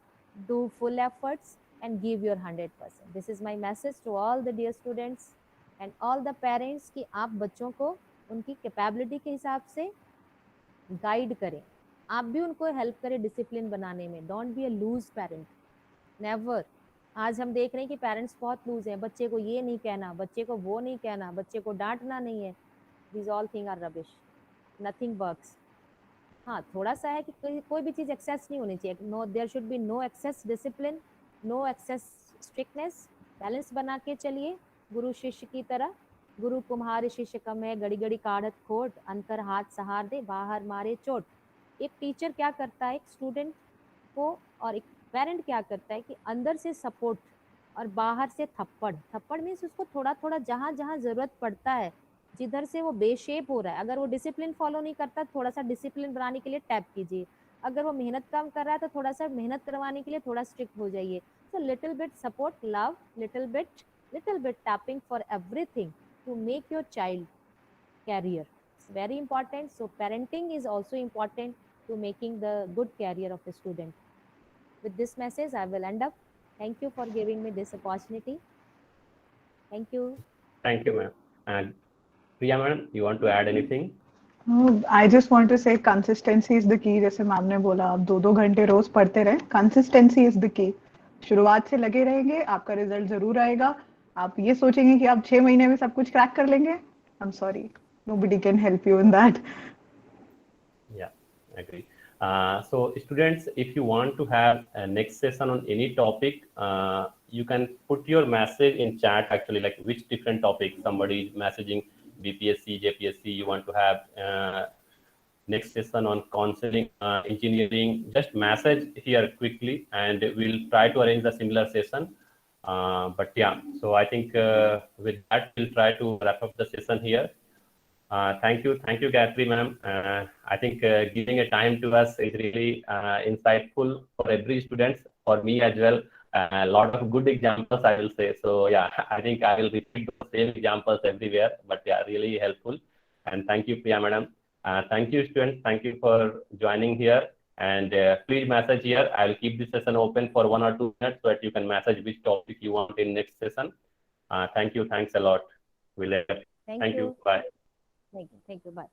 do full efforts, and give your 100%. This is my message to all the dear students and all the parents कि आप बच्चों को उनकी capability के हिसाब से guide करें, आप भी उनको हेल्प करें डिसिप्लिन बनाने में। Don't be a loose parent, never. आज हम देख रहे हैं कि पेरेंट्स बहुत लूज हैं, बच्चे को ये नहीं कहना, बच्चे को वो नहीं कहना, बच्चे को डांटना नहीं है। This all thing are rubbish, nothing works. हाँ, थोड़ा सा है कि कोई भी चीज़ एक्सेस नहीं होनी चाहिए। No, there should be no excess discipline, no excess strictness. Balance बना के चलिए, गुरु शिष्य की तरह। गुरु कुम्हार शिष्य कम है, घड़ी घड़ी काढ़त खोट, अंतर हाथ सहार दे, बाहर मारे चोट। एक टीचर क्या करता है एक स्टूडेंट को, और एक पेरेंट क्या करता है कि अंदर से सपोर्ट और बाहर से थप्पड़। थप्पड़ मीन्स उसको थोड़ा थोड़ा जहाँ जहाँ ज़रूरत पड़ता है, जिधर से वो बेशेप हो रहा है, अगर वो डिसिप्लिन फॉलो नहीं करता, थोड़ा सा डिसिप्लिन बनाने के लिए टैप कीजिए। अगर वो मेहनत कम कर रहा है तो थोड़ा सा मेहनत करवाने के लिए थोड़ा स्ट्रिक्ट हो जाइए। So little bit support, love, little bit tapping for everything to make your child career. It's very important. So parenting is also important to making the good career of the student. With this message, I will end up. Thank you for giving me this opportunity. Thank you. Thank you, ma'am. And Priya, madam, you want to add anything? I just want to say consistency is the key. जैसे ma'am ने बोला, आप 2-2 घंटे रोज पढ़ते रहें, consistency is the की। शुरुआत से लगे रहेंगे, आपका रिजल्ट जरूर आएगा। आप ये सोचेंगे कि आप 6 महीने में सब कुछ क्रैक कर लेंगे, I am sorry, nobody can help you in that. Yeah, I agree. So students, if you want to have a next session on any topic, you can put your message in chat, actually, like which different topic. Somebody is messaging BPSC, JPSC, you want to have next session on counseling, engineering. Just message here quickly and we'll try to arrange a similar session. But yeah, so I think with that, we'll try to wrap up the session here. Thank you, Gayatri ma'am. I think giving a time to us is really insightful for every student, for me as well. A lot of good examples, I will say. So yeah, I think I will repeat the same examples everywhere, but yeah, really helpful. And thank you, Priya madam. Thank you, students. Thank you for joining here. And please message here. I will keep this session open for 1 or 2 minutes so that you can message which topic you want in next session. Thank you. Thanks a lot. Thank you. Bye. Thank you. Bye.